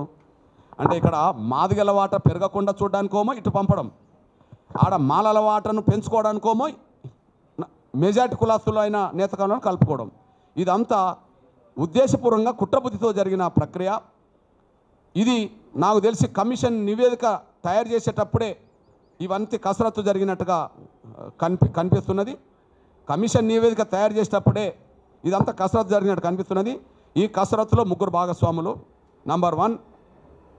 అంటే ఇక్కడ మాదిగల వాటా పెరగకుండా చూడడానికోమో ఇటు పంపడం, ఆడ మాలల వాటను పెంచుకోవడానికోమో మెజార్టీ కులాస్తులు అయిన నేతకాలను కలుపుకోవడం. ఇదంతా ఉద్దేశపూర్వకంగా కుట్రబుద్ధితో జరిగిన ప్రక్రియ. ఇది నాకు తెలిసి కమిషన్ నివేదిక తయారు చేసేటప్పుడే ఇవంతా కసరత్తు జరిగినట్టుగా కనిపిస్తున్నది. కమిషన్ నివేదిక తయారు చేసేటప్పుడే ఇదంతా కసరత్తు జరిగినట్టు కనిపిస్తున్నది. ఈ కసరత్తులో 3 భాగస్వాములు. నంబర్ 1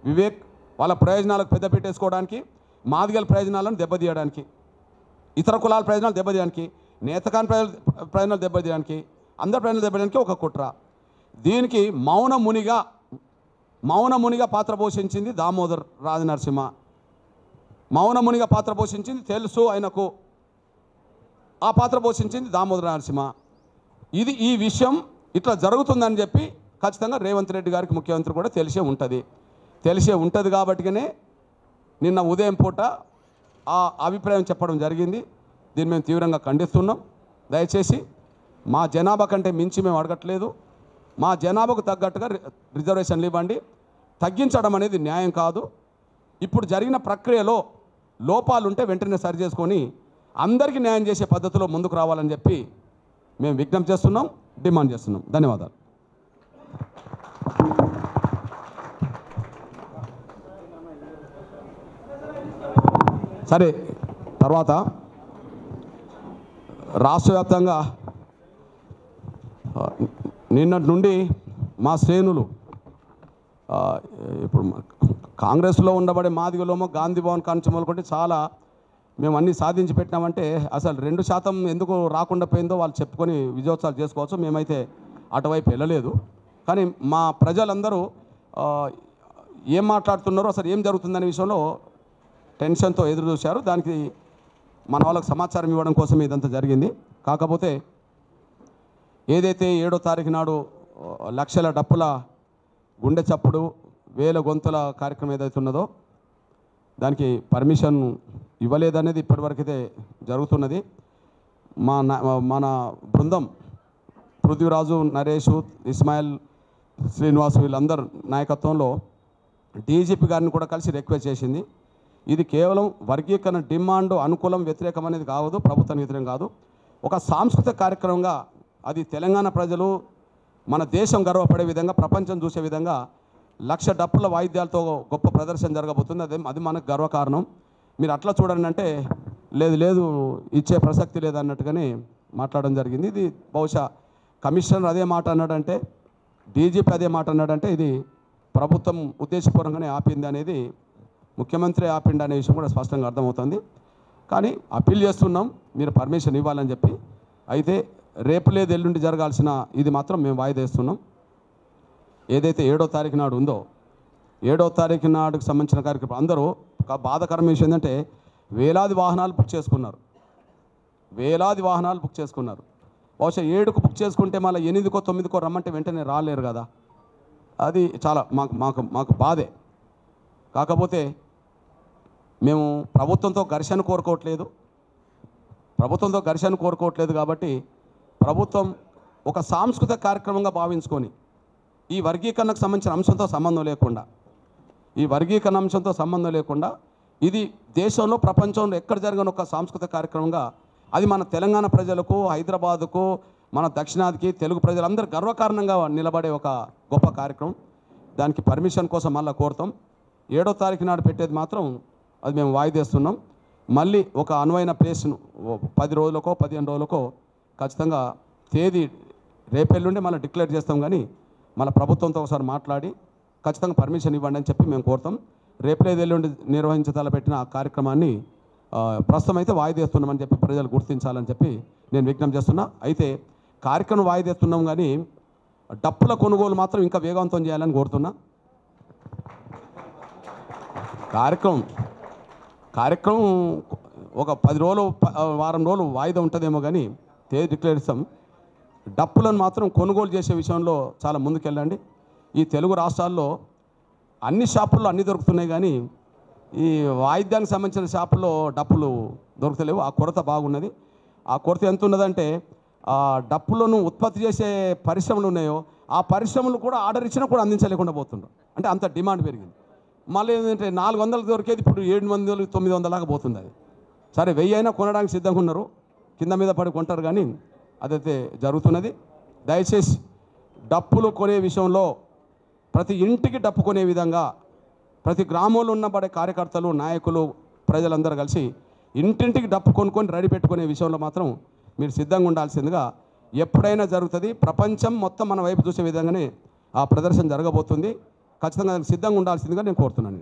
వివేక్, వాళ్ళ ప్రయోజనాలకు పెద్దపీట వేసుకోవడానికి, మాదిగల ప్రయోజనాలను దెబ్బతీయడానికి, ఇతర కులాల ప్రయోజనాలు దెబ్బతీయడానికి, నేతకాని ప్రయోజనాలు దెబ్బతీయడానికి, అందరి ప్రయోజనాలు దెబ్బతీయడానికి ఒక కుట్ర. దీనికి మౌనమునిగా పాత్ర పోషించింది దామోదర్ రాజనరసింహ. మౌనమునిగా పాత్ర పోషించింది తెలుసు ఆయనకు, ఆ పాత్ర పోషించింది దామోదర్ నరసింహ. ఈ విషయం ఇట్లా జరుగుతుందని చెప్పి ఖచ్చితంగా రేవంత్ రెడ్డి గారికి ముఖ్యమంత్రి కూడా తెలిసే ఉంటుంది కాబట్టినే నిన్న ఉదయం పూట ఆ అభిప్రాయం చెప్పడం జరిగింది. దీన్ని మేము తీవ్రంగా ఖండిస్తున్నాం. దయచేసి మా జనాభా కంటే మించి మేము అడగట్లేదు, మా జనాభాకు తగ్గట్టుగా రిజర్వేషన్లు ఇవ్వండి. తగ్గించడం అనేది న్యాయం కాదు. ఇప్పుడు జరిగిన ప్రక్రియలో లోపాలుంటే వెంటనే సరి చేసుకొని అందరికీ న్యాయం చేసే పద్ధతిలో ముందుకు రావాలని చెప్పి మేము విజ్ఞప్తి చేస్తున్నాం, డిమాండ్ చేస్తున్నాం. ధన్యవాదాలు. సరే, తర్వాత రాష్ట్ర వ్యాప్తంగా నిన్నటి నుండి మా శ్రేణులు ఇప్పుడు కాంగ్రెస్లో ఉండబడే మాదిగలోమో గాంధీ భవన్ కాంచి మొదలుకుంటే చాలా మేము అన్నీ సాధించి పెట్టినామంటే అసలు 2% ఎందుకు రాకుండా పోయిందో వాళ్ళు చెప్పుకొని విజయోత్సవాలు చేసుకోవచ్చు. మేమైతే అటువైపు వెళ్ళలేదు. కానీ మా ప్రజలందరూ ఏం మాట్లాడుతున్నారో, అసలు ఏం జరుగుతుందనే విషయంలో టెన్షన్తో ఎదురు చూశారు. దానికి మన వాళ్ళకి సమాచారం ఇవ్వడం కోసం ఇదంతా జరిగింది. కాకపోతే ఏదైతే 7వ తారీఖు నాడు లక్షల డప్పుల గుండె చప్పుడు 1000 గొంతుల కార్యక్రమం ఏదైతే ఉన్నదో దానికి పర్మిషన్ ఇవ్వలేదనేది ఇప్పటివరకైతే జరుగుతున్నది. మన బృందం పృథ్వీరాజు, నరేషు, ఇస్మాయిల్, శ్రీనివాస్ వీళ్ళందరూ నాయకత్వంలో డీజీపీ గారిని కూడా కలిసి రిక్వెస్ట్ చేసింది. ఇది కేవలం వర్గీకరణ డిమాండ్ అనుకూలం వ్యతిరేకం అనేది కాదు, ప్రభుత్వానికి వ్యతిరేకం కాదు. ఒక సాంస్కృతిక కార్యక్రమంగా అది తెలంగాణ ప్రజలు మన దేశం గర్వపడే విధంగా, ప్రపంచం చూసే విధంగా 1,00,000 డప్పుల వాయిద్యాలతో గొప్ప ప్రదర్శన జరగబోతుంది. అది మనకు గర్వకారణం. మీరు అట్లా చూడండి అంటే లేదు ఇచ్చే ప్రసక్తి లేదన్నట్టుగానే మాట్లాడడం జరిగింది. ఇది బహుశా కమిషనర్ అదే మాట అన్నాడంటే, డీజీపీ అదే మాట అన్నాడంటే ఇది ప్రభుత్వం ఉద్దేశపూర్వకంగానే ఆపింది అనేది, ముఖ్యమంత్రి ఆపిండి అనే విషయం కూడా స్పష్టంగా అర్థమవుతుంది. కానీ అప్పీల్ చేస్తున్నాం, మీరు పర్మిషన్ ఇవ్వాలని చెప్పి. అయితే రేపు లేదు ఎల్లుండి జరగాల్సిన ఇది మాత్రం మేము వాయిదా వేస్తున్నాం. ఏదైతే 7వ తారీఖు నాడు ఉందో 7వ తారీఖు నాడుకు సంబంధించిన కార్యక్రమం అందరూ ఒక బాధాకరమైన విషయం ఏంటంటే వేలాది వాహనాలు బుక్ చేసుకున్నారు. బహుశా 7కు బుక్ చేసుకుంటే మళ్ళీ 8కో 9కో రమ్మంటే వెంటనే రాలేరు కదా. అది చాలా మాకు బాధే. కాకపోతే మేము ప్రభుత్వంతో ఘర్షణ కోరుకోవట్లేదు కాబట్టి ప్రభుత్వం ఒక సాంస్కృతిక కార్యక్రమంగా భావించుకొని ఈ వర్గీకరణకు సంబంధించిన అంశంతో సంబంధం లేకుండా ఇది దేశంలో ప్రపంచంలో ఎక్కడ జరిగిన ఒక సాంస్కృతిక కార్యక్రమంగా అది మన తెలంగాణ ప్రజలకు, హైదరాబాదుకు, మన దక్షిణాదికి తెలుగు ప్రజలందరూ గర్వకారణంగా నిలబడే ఒక గొప్ప కార్యక్రమం. దానికి పర్మిషన్ కోసం మళ్ళీ కోరుతాం. 7వ తారీఖు నాడు పెట్టేది మాత్రం అది మేము వాయిదేస్తున్నాం. మళ్ళీ ఒక అనువైన ప్లేస్ను 10 రోజులకో 15 రోజులకో ఖచ్చితంగా తేదీ రేపెల్లుండి మళ్ళీ డిక్లేర్ చేస్తాం. కానీ మళ్ళీ ప్రభుత్వంతో ఒకసారి మాట్లాడి ఖచ్చితంగా పర్మిషన్ ఇవ్వండి అని చెప్పి మేము కోరుతాం. రేపు ఎల్లుండి నిర్వహించతలపెట్టిన ఆ కార్యక్రమాన్ని ప్రస్తుతం అయితే వాయిదేస్తున్నామని చెప్పి ప్రజలు గుర్తించాలని చెప్పి నేను విజ్ఞప్తి చేస్తున్నా. అయితే కార్యక్రమం వాయిదేస్తున్నాం కానీ డప్పుల కొనుగోలు మాత్రం ఇంకా వేగవంతం చేయాలని కోరుతున్నా. కార్యక్రమం ఒక 10 రోజులు వారం రోజులు వాయిదా ఉంటుందేమో కానీ తేదీ డిక్లేర్ చేస్తాం. డప్పులను మాత్రం కొనుగోలు చేసే విషయంలో చాలా ముందుకెళ్ళండి. ఈ తెలుగు రాష్ట్రాల్లో అన్ని షాపుల్లో అన్నీ దొరుకుతున్నాయి కానీ ఈ వాయిద్యానికి సంబంధించిన షాపుల్లో డప్పులు దొరుకుతలేవు. ఆ కొరత బాగున్నది. ఆ కొరత ఎంత ఉన్నదంటే ఆ డప్పులను ఉత్పత్తి చేసే పరిశ్రమలు ఉన్నాయో ఆ పరిశ్రమలు కూడా ఆర్డర్ ఇచ్చినా కూడా అందించలేకుండా పోతుండ్రు. అంటే అంత డిమాండ్ పెరిగింది. మళ్ళీ ఏంటంటే 400 దొరికేది ఇప్పుడు 700 900 దాకా పోతుంది. అది సరే 1000 అయినా కొనడానికి సిద్ధంగా ఉన్నారు, కింద మీద పడి కొంటారు. కానీ అదైతే జరుగుతున్నది. దయచేసి డప్పులు కొనే విషయంలో ప్రతి ఇంటికి డప్పు కొనే విధంగా ప్రతి గ్రామంలో ఉన్నబడే కార్యకర్తలు, నాయకులు, ప్రజలందరూ కలిసి ఇంటింటికి డప్పు కొనుక్కొని రెడీ పెట్టుకునే విషయంలో మాత్రం మీరు సిద్ధంగా ఉండాల్సిందిగా ఎప్పుడైనా జరుగుతుంది. ప్రపంచం మొత్తం మన వైపు చూసే విధంగానే ఆ ప్రదర్శన జరగబోతుంది. ఖచ్చితంగా సిద్ధంగా ఉండాల్సిందిగా నేను కోరుతున్నాను.